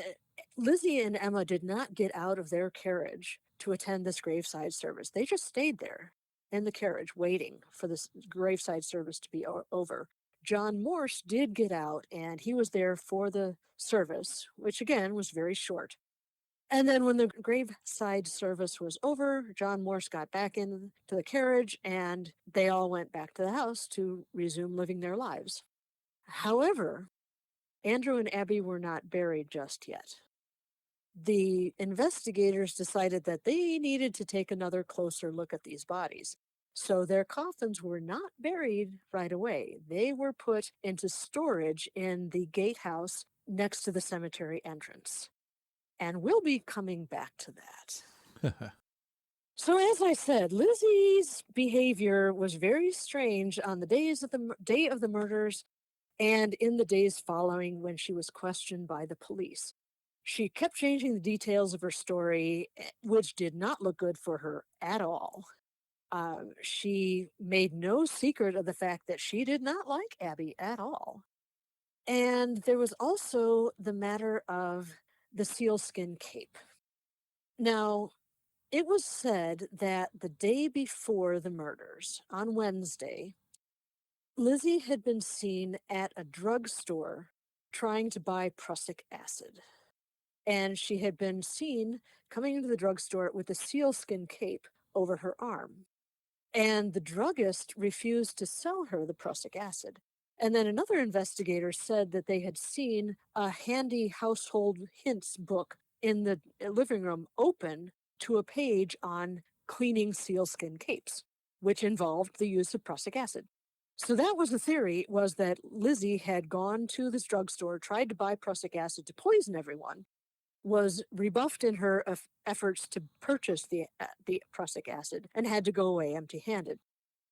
Lizzie and Emma did not get out of their carriage to attend this graveside service. They just stayed there in the carriage waiting for this graveside service to be over. John Morse did get out, and he was there for the service, which again was very short. And then when the graveside service was over, John Morse got back into the carriage, and they all went back to the house to resume living their lives. However, Andrew and Abby were not buried just yet. The investigators decided that they needed to take another closer look at these bodies. So their coffins were not buried right away. They were put into storage in the gatehouse next to the cemetery entrance. And we'll be coming back to that. So as I said, Lizzie's behavior was very strange on the day of the murders and in the days following when she was questioned by the police. She kept changing the details of her story, which did not look good for her at all. She made no secret of the fact that she did not like Abby at all. And there was also the matter of the sealskin cape. Now, it was said that the day before the murders, on Wednesday, Lizzie had been seen at a drugstore trying to buy prussic acid. And she had been seen coming into the drugstore with a sealskin cape over her arm. And the druggist refused to sell her the prussic acid. And then another investigator said that they had seen a handy household hints book in the living room open to a page on cleaning sealskin capes, which involved the use of prussic acid. So that was the theory, was that Lizzie had gone to this drugstore, tried to buy prussic acid to poison everyone, was rebuffed in her efforts to purchase the prussic acid, and had to go away empty-handed.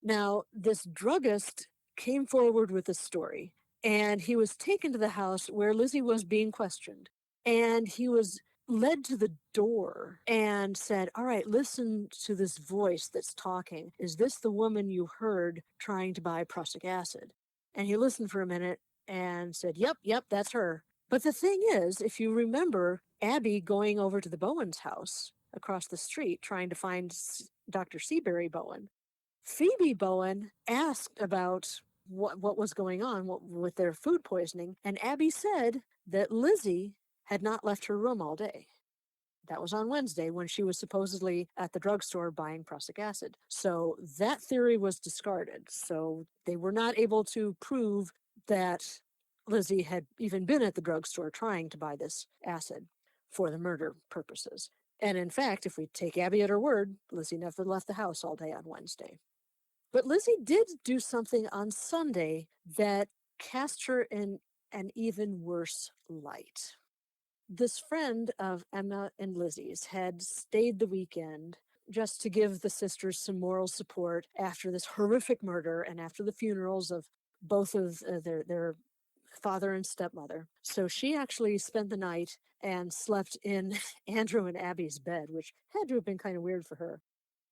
Now, this druggist came forward with a story, and he was taken to the house where Lizzie was being questioned, and he was led to the door and said, "All right, listen to this voice that's talking. Is this the woman you heard trying to buy prussic acid?" And he listened for a minute and said, yep, that's her. But the thing is, if you remember Abby going over to the Bowen's house across the street trying to find Dr. Seabury Bowen, Phoebe Bowen asked about what was going on with their food poisoning, and Abby said that Lizzie had not left her room all day. That was on Wednesday when she was supposedly at the drugstore buying prussic acid. So that theory was discarded. So they were not able to prove that Lizzie had even been at the drugstore trying to buy this acid for the murder purposes. And in fact, if we take Abby at her word, Lizzie never left the house all day on Wednesday. But Lizzie did do something on Sunday that cast her in an even worse light. This friend of Emma and Lizzie's had stayed the weekend just to give the sisters some moral support after this horrific murder and after the funerals of both of their father and stepmother. So she actually spent the night and slept in Andrew and Abby's bed, which had to have been kind of weird for her.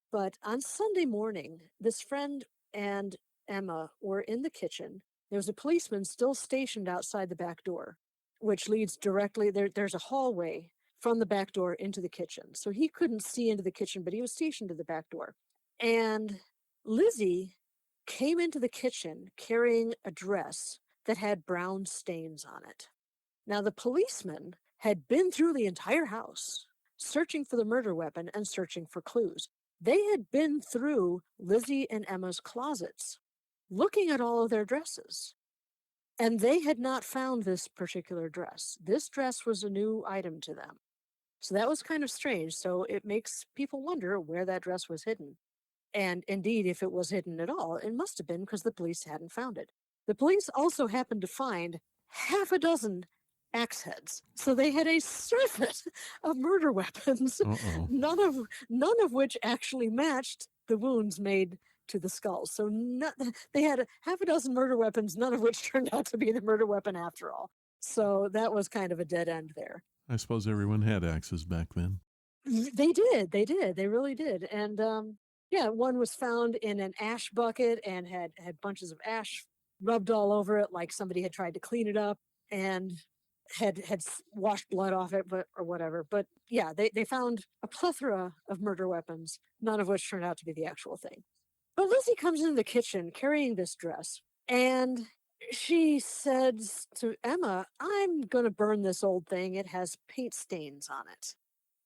But on Sunday morning, this friend and Emma were in the kitchen. There was a policeman still stationed outside the back door, which leads directly, there's a hallway from the back door into the kitchen. So he couldn't see into the kitchen, but he was stationed at the back door. And Lizzie came into the kitchen carrying a dress that had brown stains on it. Now, the policeman had been through the entire house, searching for the murder weapon and searching for clues. They had been through Lizzie and Emma's closets, looking at all of their dresses. And they had not found this particular dress. This dress was a new item to them. So that was kind of strange. So it makes people wonder where that dress was hidden. And indeed, if it was hidden at all, it must have been because the police hadn't found it. The police also happened to find half a dozen axe heads. So they had a surfeit of murder weapons, Uh-oh. none of which actually matched the wounds made to the skull. So they had half a dozen murder weapons, none of which turned out to be the murder weapon after all. So that was kind of a dead end there. I suppose everyone had axes back then. They did. They really did. And yeah, one was found in an ash bucket and had bunches of ash rubbed all over it, like somebody had tried to clean it up and had washed blood off it, or whatever. But yeah, they found a plethora of murder weapons, none of which turned out to be the actual thing. But Lizzie comes into the kitchen carrying this dress, and she says to Emma, "I'm going to burn this old thing. It has paint stains on it."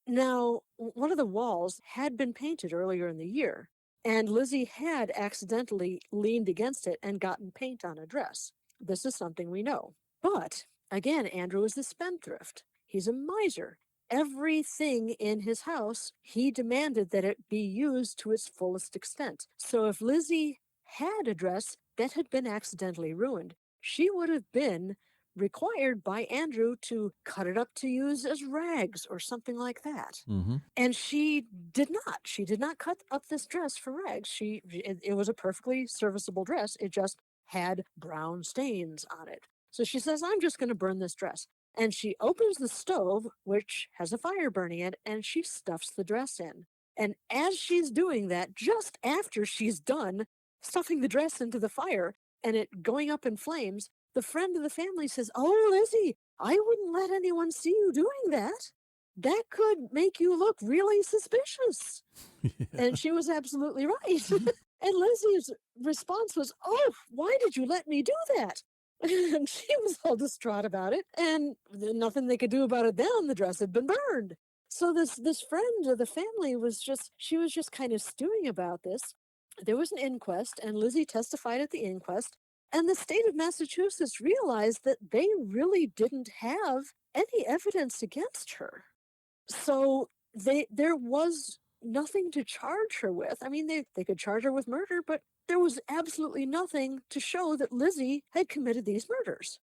Now, one of the walls had been painted earlier in the year, and Lizzie had accidentally leaned against it and gotten paint on a dress. This is something we know. But again, Andrew is a spendthrift. He's a miser. Everything in his house, he demanded that it be used to its fullest extent. So if Lizzie had a dress that had been accidentally ruined, she would have been required by Andrew to cut it up to use as rags or something like that. Mm-hmm. And she did not. She did not cut up this dress for rags. It was a perfectly serviceable dress. It just had brown stains on it. So she says, "I'm just going to burn this dress." And she opens the stove, which has a fire burning it, and she stuffs the dress in. And as she's doing that, just after she's done stuffing the dress into the fire and it going up in flames, the friend of the family says, "Oh, Lizzie, I wouldn't let anyone see you doing that. That could make you look really suspicious." Yeah. And she was absolutely right. And Lizzie's response was, "Oh, why did you let me do that?" And she was all distraught about it, and nothing they could do about it then. The dress had been burned. So this friend of the family was just kind of stewing about this. There was an inquest, and Lizzie testified at the inquest. And the state of Massachusetts realized that they really didn't have any evidence against her. So there was nothing to charge her with. I mean, they could charge her with murder, but there was absolutely nothing to show that Lizzie had committed these murders.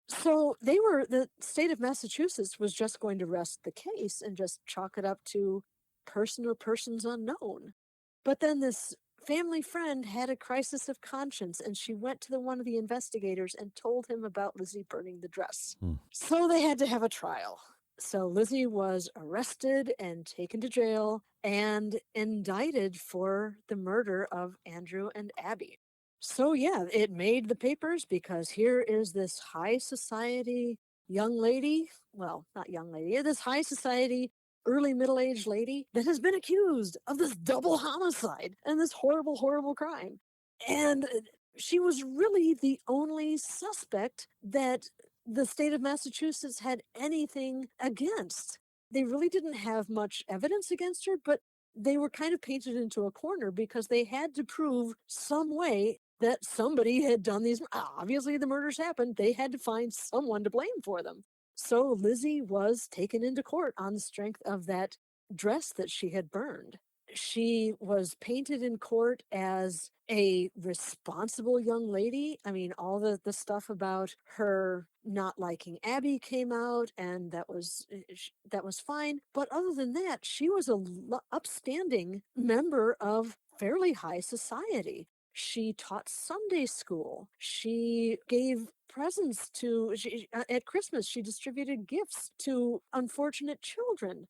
So the state of Massachusetts was just going to rest the case and just chalk it up to person or persons unknown. But then this family friend had a crisis of conscience, and she went to one of the investigators and told him about Lizzie burning the dress. So they had to have a trial. So Lizzie was arrested and taken to jail and indicted for the murder of Andrew and Abby. So yeah, it made the papers because here is this high society young lady, well, not young lady, this high society early middle-aged lady that has been accused of this double homicide and this horrible, horrible crime. And she was really the only suspect that the state of Massachusetts had anything against. They really didn't have much evidence against her, but they were kind of painted into a corner because they had to prove some way that somebody had done these. Obviously, the murders happened. They had to find someone to blame for them. So Lizzie was taken into court on the strength of that dress that she had burned. She was painted in court as a responsible young lady. I mean, all the stuff about her not liking Abby came out, and that was fine. But other than that, she was a upstanding member of fairly high society. She taught Sunday school. She gave presents at Christmas. She distributed gifts to unfortunate children.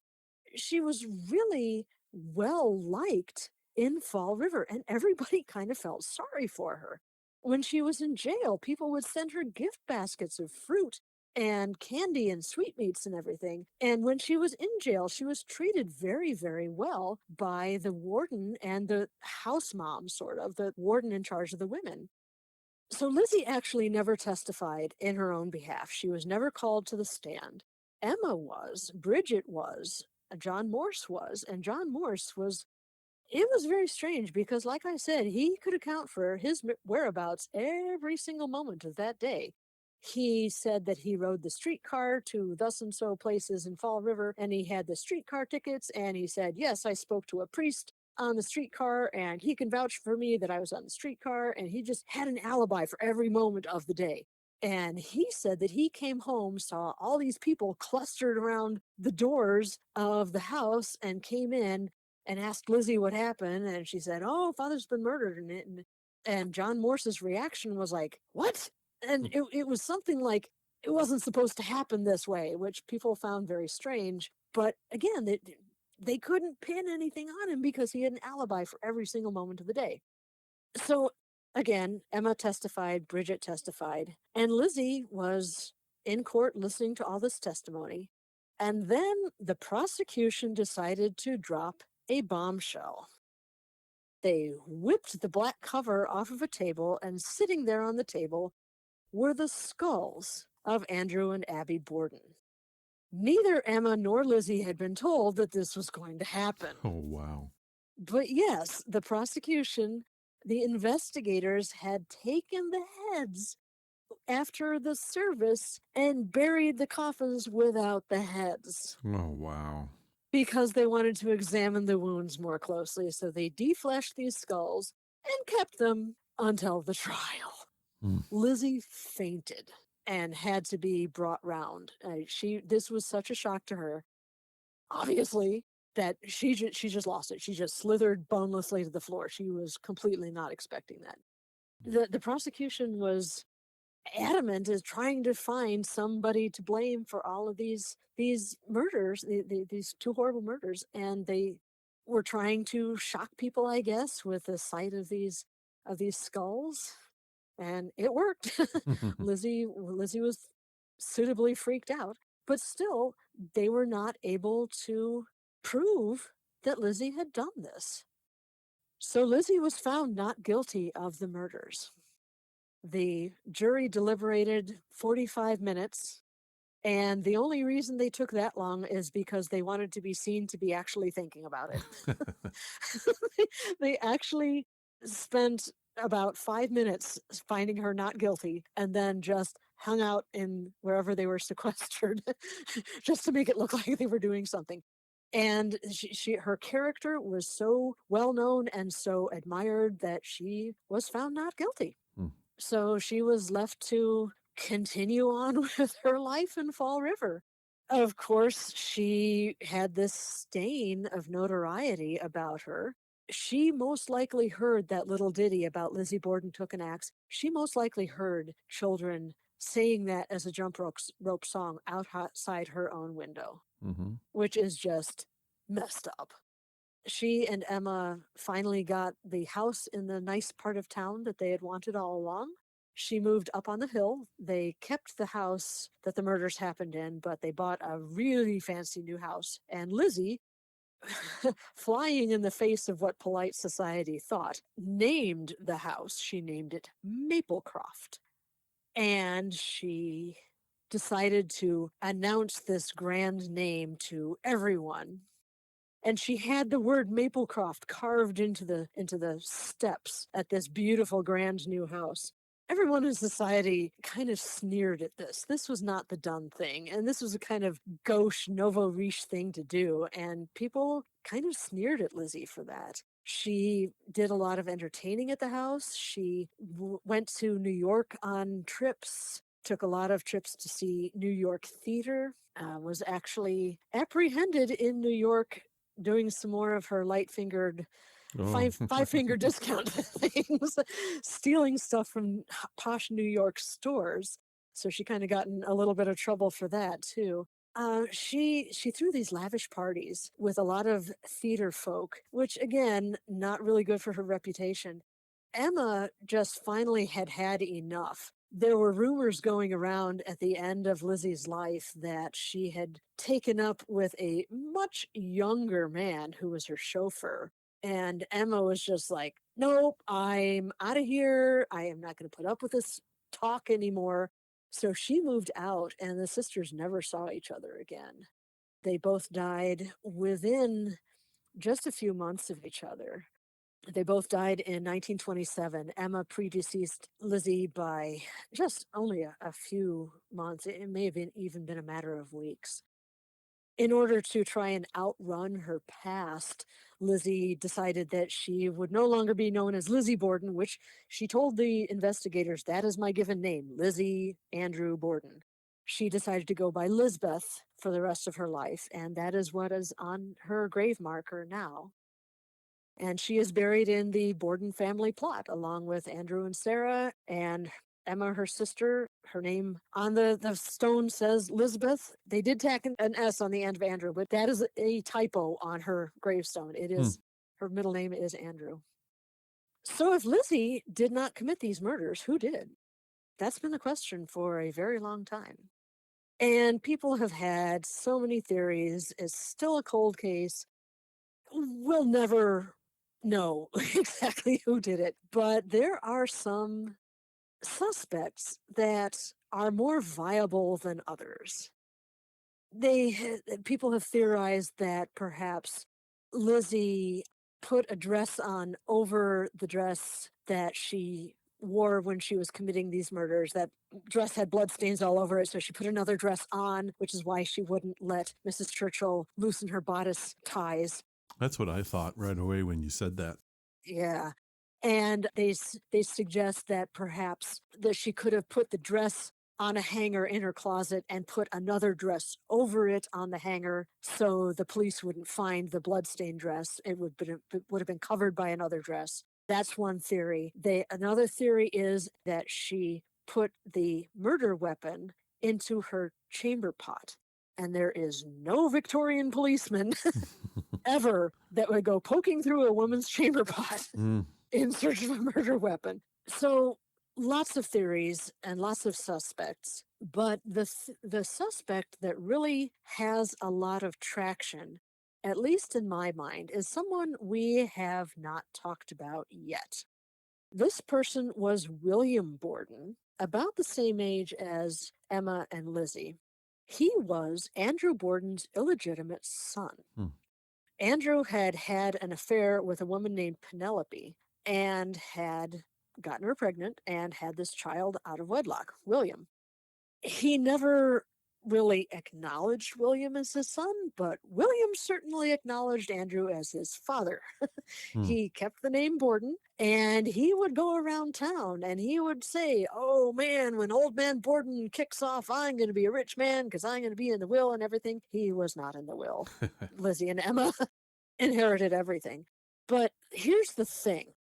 She was really well liked in Fall River, and everybody kind of felt sorry for her. When she was in jail, people would send her gift baskets of fruit and candy and sweetmeats and everything. And when she was in jail, she was treated very, very well by the warden and the house mom, sort of, the warden in charge of the women. So Lizzie actually never testified in her own behalf. She was never called to the stand. Emma was, Bridget was, John Morse was, and John Morse was. It was very strange because, like I said, he could account for his whereabouts every single moment of that day. He said that he rode the streetcar to thus and so places in Fall River, and he had the streetcar tickets, and he said, yes, I spoke to a priest on the streetcar, and he can vouch for me that I was on the streetcar, and he just had an alibi for every moment of the day. And he said that he came home, saw all these people clustered around the doors of the house, and came in and asked Lizzie what happened. And she said, oh, father's been murdered. And John Morse's reaction was like, what? And it was something like, it wasn't supposed to happen this way, which people found very strange. But again, they couldn't pin anything on him because he had an alibi for every single moment of the day. So again, Emma testified, Bridget testified, and Lizzie was in court listening to all this testimony. And then the prosecution decided to drop a bombshell. They whipped the black cover off of a table, and sitting there on the table were the skulls of Andrew and Abby Borden. Neither Emma nor Lizzie had been told that this was going to happen. Oh, wow. But yes, the prosecution, the investigators had taken the heads after the service and buried the coffins without the heads Oh, wow. because they wanted to examine the wounds more closely. So they defleshed these skulls and kept them until the trial. Lizzie fainted and had to be brought round. This was such a shock to her, obviously, that she just lost it. She just slithered bonelessly to the floor. She was completely not expecting that. The prosecution was adamant as trying to find somebody to blame for all of these murders, these two horrible murders, and they were trying to shock people, I guess, with the sight of these skulls. And it worked. Lizzie was suitably freaked out, but still, they were not able to prove that Lizzie had done this. So Lizzie was found not guilty of the murders. The jury deliberated 45 minutes, and the only reason they took that long is because they wanted to be seen to be actually thinking about it. They actually spent about 5 minutes finding her not guilty, and then just hung out in wherever they were sequestered just to make it look like they were doing something. And her character was so well known and so admired that she was found not guilty. So she was left to continue on with her life in Fall River. Of course, she had this stain of notoriety about her. She most likely heard that little ditty about Lizzie Borden took an axe. She most likely heard children saying that as a jump rope song outside her own window, which is just messed up. She and Emma finally got the house in the nice part of town that they had wanted all along. She moved up on the hill. They kept the house that the murders happened in, but they bought a really fancy new house. And Lizzie, flying in the face of what polite society thought, named the house. She named it Maplecroft. And she decided to announce this grand name to everyone. And she had the word Maplecroft carved into the steps at this beautiful grand new house. Everyone in society kind of sneered at this. This was not the done thing. And this was a kind of gauche, nouveau riche thing to do. And people kind of sneered at Lizzie for that. She did a lot of entertaining at the house. She went to New York on trips, took a lot of trips to see New York theater, was actually apprehended in New York doing some more of her light-fingered five-finger discount things, stealing stuff from posh New York stores. So she kind of got in a little bit of trouble for that too. She threw these lavish parties with a lot of theater folk, which again, not really good for her reputation. Emma just finally had enough. There were rumors going around at the end of Lizzie's life that she had taken up with a much younger man who was her chauffeur. And Emma was just like, nope, I'm out of here. I am not going to put up with this talk anymore. So she moved out, and the sisters never saw each other again. They both died within just a few months of each other. They both died in 1927. Emma predeceased Lizzie by just only a few months. It may have even been a matter of weeks. In order to try and outrun her past, Lizzie decided that she would no longer be known as Lizzie Borden, which she told the investigators, that is my given name, Lizzie Andrew Borden. She decided to go by Lizbeth for the rest of her life, and that is what is on her grave marker now. And she is buried in the Borden family plot, along with Andrew and Sarah, and Emma, her sister. Her name on the stone says Lizbeth. They did tack an S on the end of Andrew, but that is a typo on her gravestone. It is, her middle name is Andrew. So if Lizzie did not commit these murders, who did? That's been the question for a very long time. And people have had so many theories. It's still a cold case. We'll never know exactly who did it, but there are some suspects that are more viable than others. People have theorized that perhaps Lizzie put a dress on over the dress that she wore when she was committing these murders. That dress had bloodstains all over it, so she put another dress on, which is why she wouldn't let Mrs. Churchill loosen her bodice ties. That's what I thought right away when you said that. Yeah. And they suggest that perhaps that she could have put the dress on a hanger in her closet and put another dress over it on the hanger so the police wouldn't find the bloodstained dress. It would have been covered by another dress. That's one theory. Another theory is that she put the murder weapon into her chamber pot. And there is no Victorian policeman ever that would go poking through a woman's chamber pot in search of a murder weapon. So lots of theories and lots of suspects, but the suspect that really has a lot of traction, at least in my mind, is someone we have not talked about yet. This person was William Borden, about the same age as Emma and Lizzie. He was Andrew Borden's illegitimate son. Andrew had had an affair with a woman named Penelope and had gotten her pregnant and had this child out of wedlock, William. He never really acknowledged William as his son, but William certainly acknowledged Andrew as his father. He kept the name Borden, and he would go around town and he would say, "Oh man, when old man Borden kicks off, I'm going to be a rich man because I'm going to be in the will and everything." He was not in the will. Lizzie and Emma inherited everything. But here's the thing.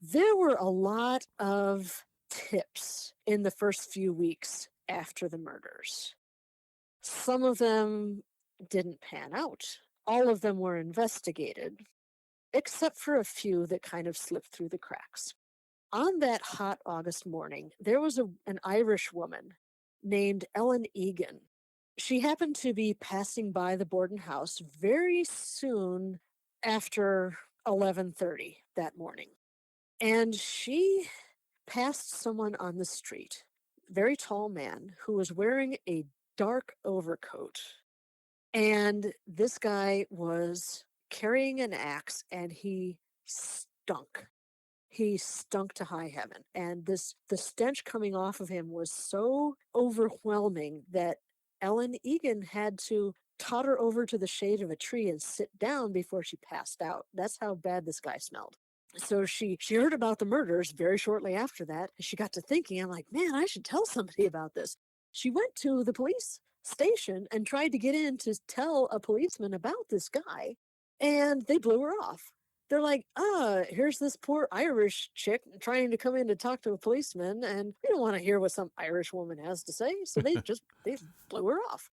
There were a lot of tips in the first few weeks after the murders. Some of them didn't pan out. All of them were investigated, except for a few that kind of slipped through the cracks. On that hot August morning, there was an Irish woman named Ellen Egan. She happened to be passing by the Borden house very soon after 11:30 that morning. And she passed someone on the street, very tall man, who was wearing a dark overcoat. And this guy was carrying an axe and he stunk. He stunk to high heaven. And the stench coming off of him was so overwhelming that Ellen Egan had to totter over to the shade of a tree and sit down before she passed out. That's how bad this guy smelled. So she heard about the murders very shortly after that. And she got to thinking, I'm like, man, I should tell somebody about this. She went to the police station and tried to get in to tell a policeman about this guy. And they blew her off. They're like, here's this poor Irish chick trying to come in to talk to a policeman, and we don't want to hear what some Irish woman has to say. So they blew her off.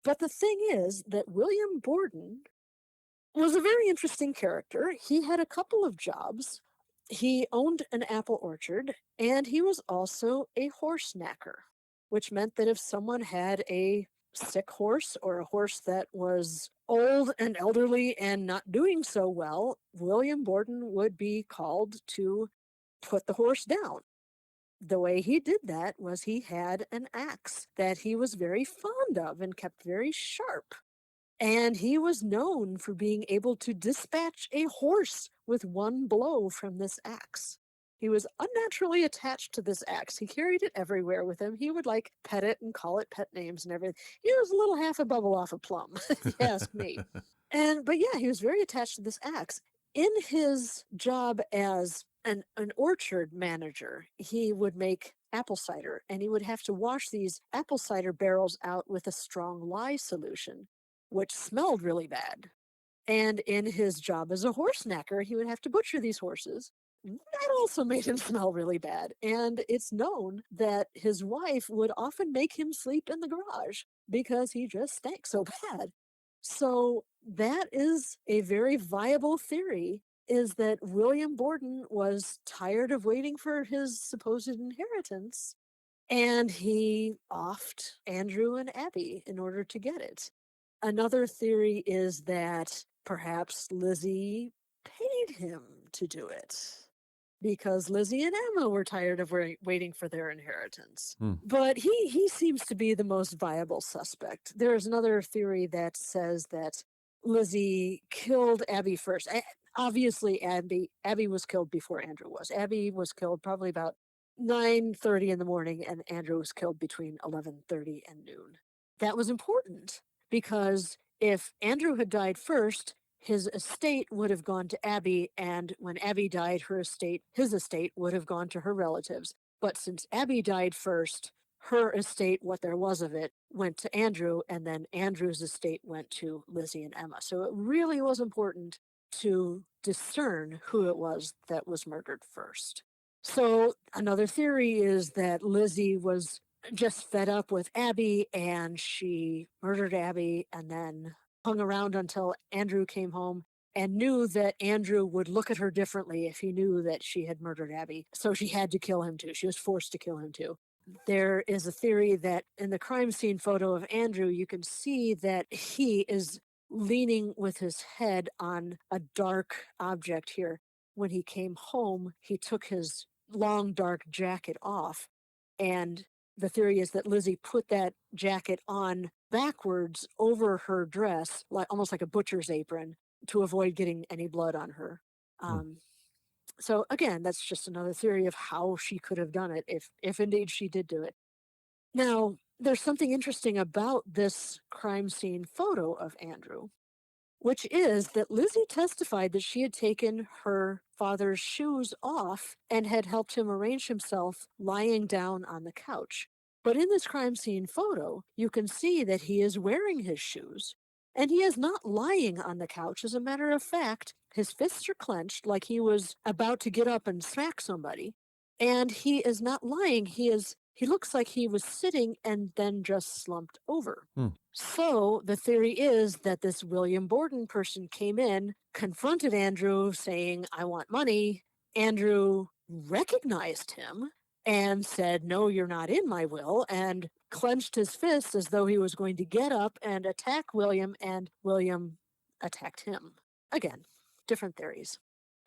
But the thing is that William Borden was a very interesting character. He had a couple of jobs. He owned an apple orchard, and he was also a horse knacker, which meant that if someone had a sick horse or a horse that was old and elderly and not doing so well, William Borden would be called to put the horse down. The way he did that was he had an axe that he was very fond of and kept very sharp. And he was known for being able to dispatch a horse with one blow from this axe. He was unnaturally attached to this axe. He carried it everywhere with him. He would like pet it and call it pet names and everything. He was a little half a bubble off a plum, if you ask me. But yeah, he was very attached to this axe. In his job as an orchard manager, he would make apple cider, and he would have to wash these apple cider barrels out with a strong lye solution, which smelled really bad. And in his job as a horse knacker, he would have to butcher these horses. That also made him smell really bad. And it's known that his wife would often make him sleep in the garage because he just stank so bad. So that is a very viable theory, is that William Borden was tired of waiting for his supposed inheritance, and he offed Andrew and Abby in order to get it. Another theory is that perhaps Lizzie paid him to do it, because Lizzie and Emma were tired of waiting for their inheritance. But he seems to be the most viable suspect. There's another theory that says that Lizzie killed Abby first. Obviously, Abby was killed before Andrew was. Abby was killed probably about 9:30 in the morning, and Andrew was killed between 11:30 and noon. That was important because if Andrew had died first, his estate would have gone to Abby, and when Abby died, his estate would have gone to her relatives. But since Abby died first, her estate, what there was of it, went to Andrew, and then Andrew's estate went to Lizzie and Emma. So it really was important to discern who it was that was murdered first. So another theory is that Lizzie was just fed up with Abby, and she murdered Abby and then hung around until Andrew came home and knew that Andrew would look at her differently if he knew that she had murdered Abby. So she had to kill him too. She was forced to kill him too. There is a theory that in the crime scene photo of Andrew, you can see that he is leaning with his head on a dark object here. When he came home, he took his long dark jacket off, and the theory is that Lizzie put that jacket on backwards over her dress, almost like a butcher's apron, to avoid getting any blood on her. So again, that's just another theory of how she could have done it, if indeed she did do it. Now, there's something interesting about this crime scene photo of Andrew, which is that Lizzie testified that she had taken her father's shoes off and had helped him arrange himself lying down on the couch. But in this crime scene photo, you can see that he is wearing his shoes, and he is not lying on the couch. As a matter of fact, his fists are clenched like he was about to get up and smack somebody, and he is not lying. He looks like he was sitting and then just slumped over. So the theory is that this William Borden person came in, confronted Andrew saying, "I want money." Andrew recognized him and said, "No, you're not in my will," and clenched his fists as though he was going to get up and attack William, and William attacked him. Again, different theories.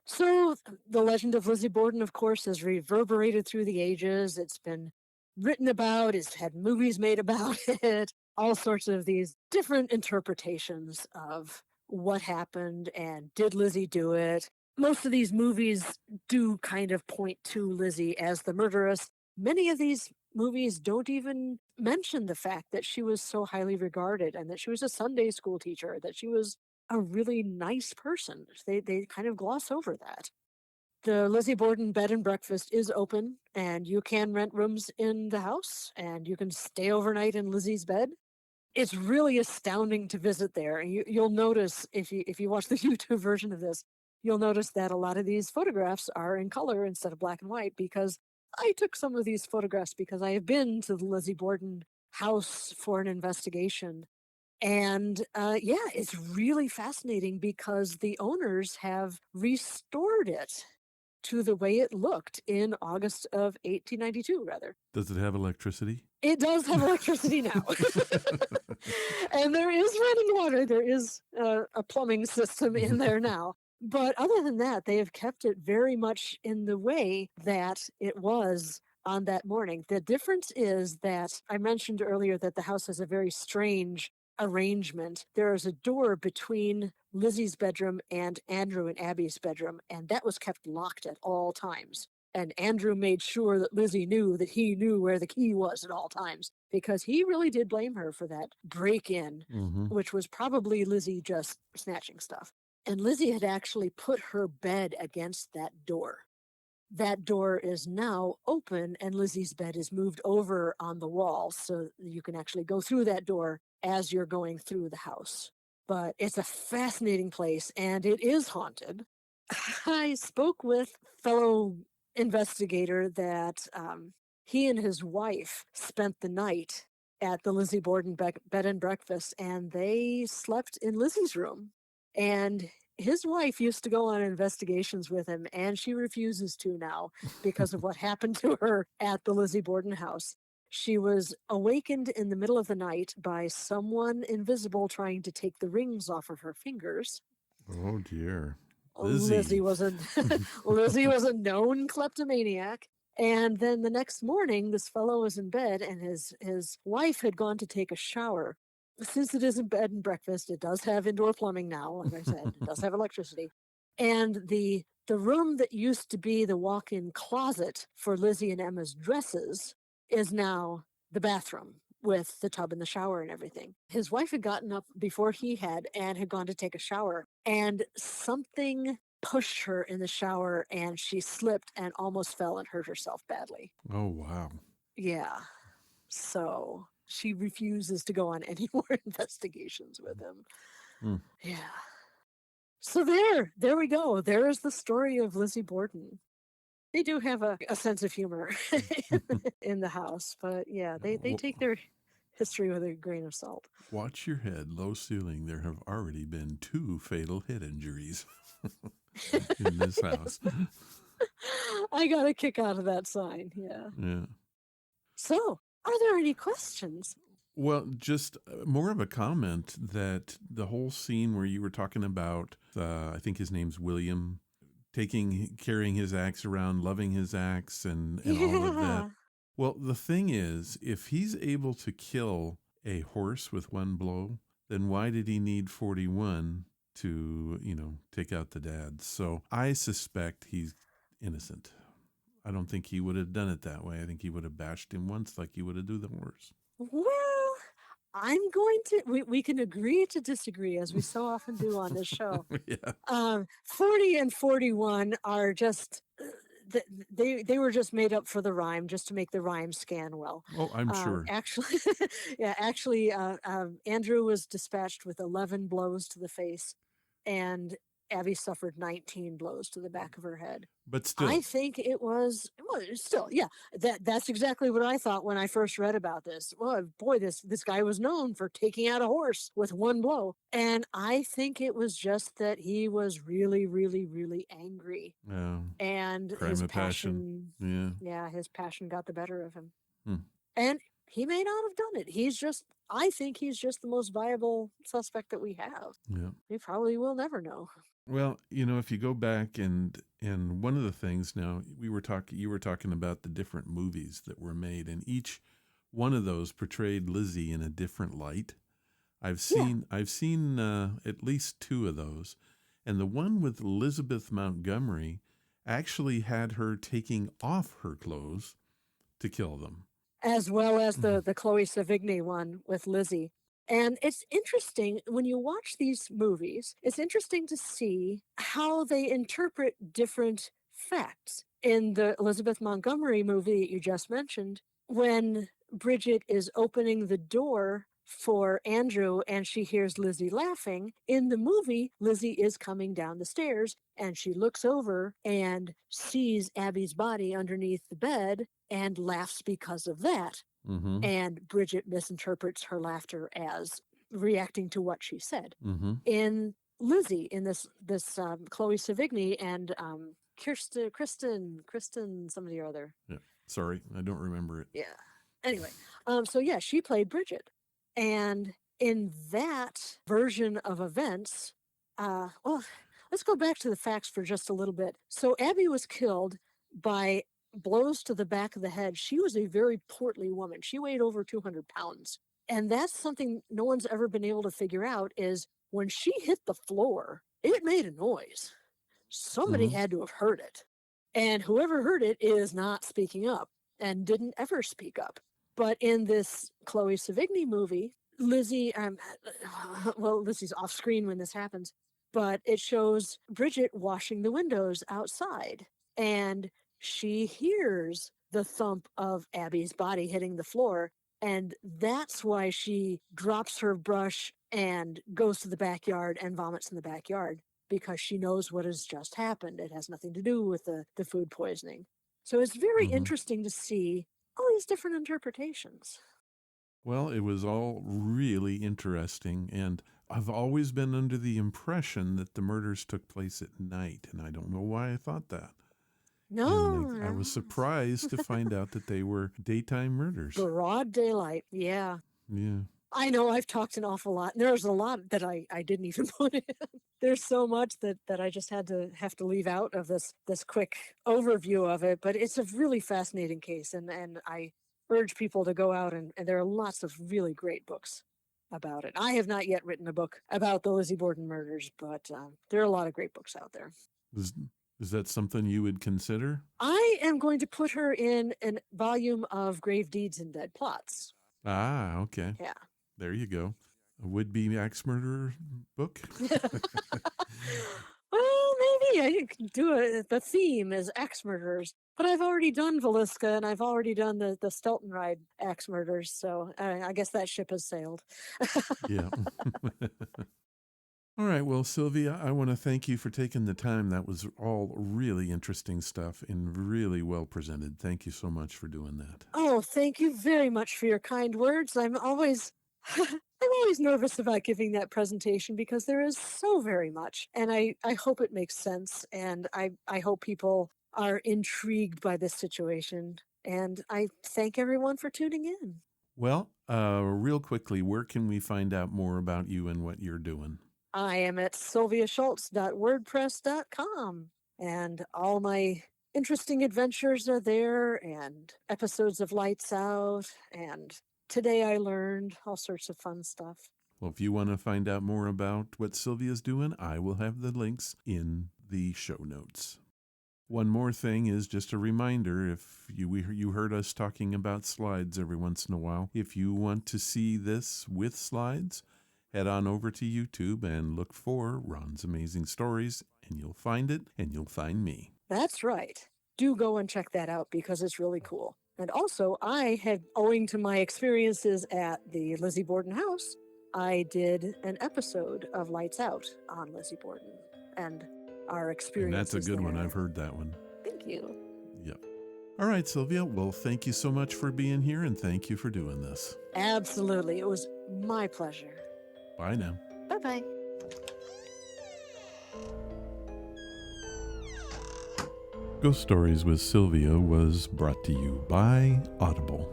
So the legend of Lizzie Borden, of course, has reverberated through the ages. It's been written about, it's had movies made about it, all sorts of these different interpretations of what happened and did Lizzie do it. Most of these movies do kind of point to Lizzie as the murderess. Many of these movies don't even mention the fact that she was so highly regarded and that she was a Sunday school teacher, that she was a really nice person. They kind of gloss over that. The Lizzie Borden bed and breakfast is open, and you can rent rooms in the house, and you can stay overnight in Lizzie's bed. It's really astounding to visit there. And you'll notice, if you watch the YouTube version of this, you'll notice that a lot of these photographs are in color instead of black and white, because I took some of these photographs because I have been to the Lizzie Borden house for an investigation. And yeah, it's really fascinating because the owners have restored it to the way it looked in August of 1892, rather. Does it have electricity? It does have electricity now. And there is running water. There is a plumbing system in there now. But other than that, they have kept it very much in the way that it was on that morning. The difference is that I mentioned earlier that the house has a very strange arrangement. There is a door between Lizzie's bedroom and Andrew and Abby's bedroom, and that was kept locked at all times. And Andrew made sure that Lizzie knew that he knew where the key was at all times, because he really did blame her for that break-in, which was probably Lizzie just snatching stuff. And Lizzie had actually put her bed against that door. That door is now open, and Lizzie's bed is moved over on the wall, so you can actually go through that door as you're going through the house. But it's a fascinating place, and it is haunted. I spoke with fellow investigator that he and his wife spent the night at the Lizzie Borden bed and breakfast, and they slept in Lizzie's room. And his wife used to go on investigations with him, and she refuses to now because of what happened to her at the Lizzie Borden house. She was awakened in the middle of the night by someone invisible trying to take the rings off of her fingers. Oh, dear. Lizzie was a Lizzie was a known kleptomaniac. And then the next morning, this fellow was in bed, and his wife had gone to take a shower. Since it is a bed and breakfast, it does have indoor plumbing now, like I said. It does have electricity. And the room that used to be the walk-in closet for Lizzie and Emma's dresses is now the bathroom with the tub and the shower and everything. His wife had gotten up before he had and had gone to take a shower, and something pushed her in the shower, and she slipped and almost fell and hurt herself badly. Oh, wow. Yeah. So she refuses to go on any more investigations with him. Yeah. So there we go. There is the story of Lizzie Borden. They do have a sense of humor in the house, but yeah, they take their history with a grain of salt. Watch your head, low ceiling. There have already been 2 fatal head injuries in this house. I got a kick out of that sign, yeah. Yeah. So, are there any questions? Well, just more of a comment that the whole scene where you were talking about, I think his name's William, carrying his axe around, loving his axe and all of that. Well, the thing is, if he's able to kill a horse with one blow, then why did he need 41 to, take out the dad? So I suspect he's innocent. I don't think he would have done it that way. I think he would have bashed him once like he would have do the horse. Well, I'm going to, we can agree to disagree, as we so often do on this show. Yeah. 40 and 41 are just, they were just made up for the rhyme, just to make the rhyme scan well. Oh, I'm sure. Actually, Andrew was dispatched with 11 blows to the face, and Abby suffered 19 blows to the back of her head. But still, I think it was still, yeah. That's exactly what I thought when I first read about this. Well, boy, this guy was known for taking out a horse with one blow, and I think it was just that he was really, really, really angry, and his passion. Yeah, his passion got the better of him, and he may not have done it. I think he's just the most viable suspect that we have. Yeah, we probably will never know. Well, if you go back and one of the things now you were talking about the different movies that were made, and each one of those portrayed Lizzie in a different light. I've seen at least 2 of those, and the one with Elizabeth Montgomery actually had her taking off her clothes to kill them, as well as the Chloe Sevigny one with Lizzie. And it's interesting when you watch these movies, it's interesting to see how they interpret different facts. In the Elizabeth Montgomery movie that you just mentioned, when Bridget is opening the door for Andrew and she hears Lizzie laughing, in the movie, Lizzie is coming down the stairs and she looks over and sees Abby's body underneath the bed and laughs because of that. And Bridget misinterprets her laughter as reacting to what she said. In Lizzie, in this Chloe Sevigny and Kristen, somebody or other. Yeah, sorry, I don't remember it. Yeah. Anyway, she played Bridget, and in that version of events, let's go back to the facts for just a little bit. So Abby was killed by blows to the back of the head. She was a very portly woman. She weighed over 200 pounds. And that's something no one's ever been able to figure out is when she hit the floor, it made a noise. Somebody Mhm. had to have heard it. And whoever heard it is not speaking up and didn't ever speak up. But in this Chloe Sevigny movie, Lizzie, well, Lizzie's off screen when this happens, but it shows Bridget washing the windows outside. And she hears the thump of Abby's body hitting the floor. And that's why she drops her brush and goes to the backyard and vomits in the backyard, because she knows what has just happened. It has nothing to do with the food poisoning. So it's very Mhm. interesting to see all these different interpretations. Well, it was all really interesting, and I've always been under the impression that the murders took place at night, and I don't know why I thought that. No, And I was no. surprised to find out that they were daytime murders. Broad daylight. Yeah. Yeah. I know I've talked an awful lot. There's a lot that I didn't even put in. There's so much that I just have to leave out of this quick overview of it. But it's a really fascinating case, and I urge people to go out and there are lots of really great books about it. I have not yet written a book about the Lizzie Borden murders, but there are a lot of great books out there. Is that something you would consider? I am going to put her in a volume of Grave Deeds and Dead Plots. Ah, okay. Yeah. There you go. A would-be axe murderer book? Well, maybe I could do the theme is axe murders, but I've already done Velisca and I've already done the Stelton Ride axe murders, so I guess that ship has sailed. Yeah. All right. Well, Sylvia, I want to thank you for taking the time. That was all really interesting stuff and really well presented. Thank you so much for doing that. Oh, thank you very much for your kind words. I'm always nervous about giving that presentation because there is so very much, and I hope it makes sense, and I hope people are intrigued by this situation, and I thank everyone for tuning in. Well, real quickly, where can we find out more about you and what you're doing? I am at sylviaschultz.wordpress.com, and all my interesting adventures are there, and episodes of Lights Out, and Today I Learned, all sorts of fun stuff. Well, if you want to find out more about what Sylvia's doing, I will have the links in the show notes. One more thing is just a reminder, if you heard us talking about slides every once in a while, if you want to see this with slides, head on over to YouTube and look for Ron's Amazing Stories, and you'll find it, and you'll find me. That's right. Do go and check that out because it's really cool. And also, I had, owing to my experiences at the Lizzie Borden house, I did an episode of Lights Out on Lizzie Borden and our experiences. And that's a good there. one. I've heard that one. Thank you. Yep. All right, Sylvia. Well, thank you so much for being here, and thank you for doing this. Absolutely. It was my pleasure. Bye now. Bye-bye. Ghost Stories with Sylvia was brought to you by Audible.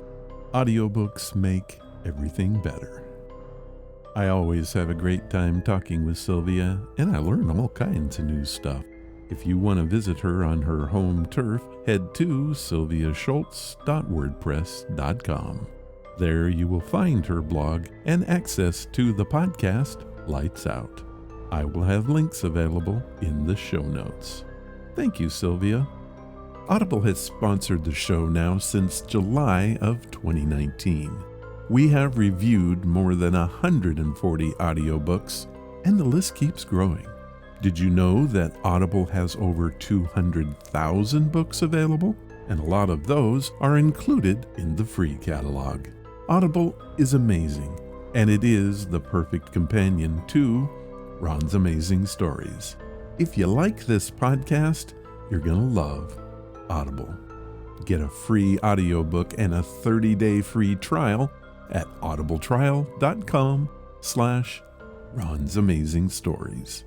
Audiobooks make everything better. I always have a great time talking with Sylvia, and I learn all kinds of new stuff. If you want to visit her on her home turf, head to sylviaschultz.wordpress.com. There you will find her blog and access to the podcast Lights Out. I will have links available in the show notes. Thank you, Sylvia. Audible has sponsored the show now since July of 2019. We have reviewed more than 140 audiobooks, and the list keeps growing. Did you know that Audible has over 200,000 books available? And a lot of those are included in the free catalog. Audible is amazing, and it is the perfect companion to Ron's Amazing Stories. If you like this podcast, you're going to love Audible. Get a free audiobook and a 30-day free trial at audibletrial.com/Ron's Amazing Stories.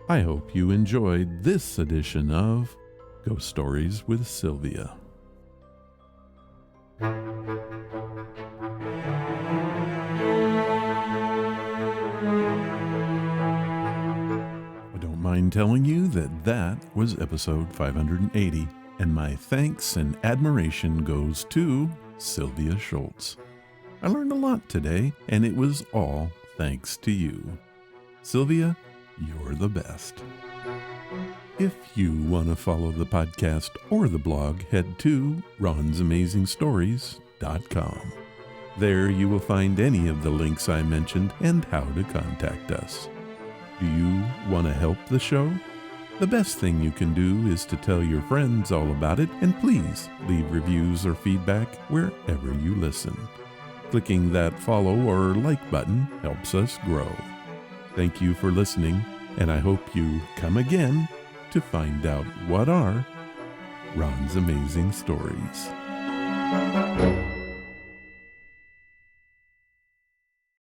I hope you enjoyed this edition of Ghost Stories with Sylvia. I don't mind telling you that was episode 580, and my thanks and admiration goes to Sylvia Schultz. I learned a lot today, and it was all thanks to you. Sylvia, you're the best. If you want to follow the podcast or the blog, head to ronsamazingstories.com. There you will find any of the links I mentioned and how to contact us. Do you want to help the show? The best thing you can do is to tell your friends all about it, and please leave reviews or feedback wherever you listen. Clicking that follow or like button helps us grow. Thank you for listening, and I hope you come again to find out what are Ron's amazing stories.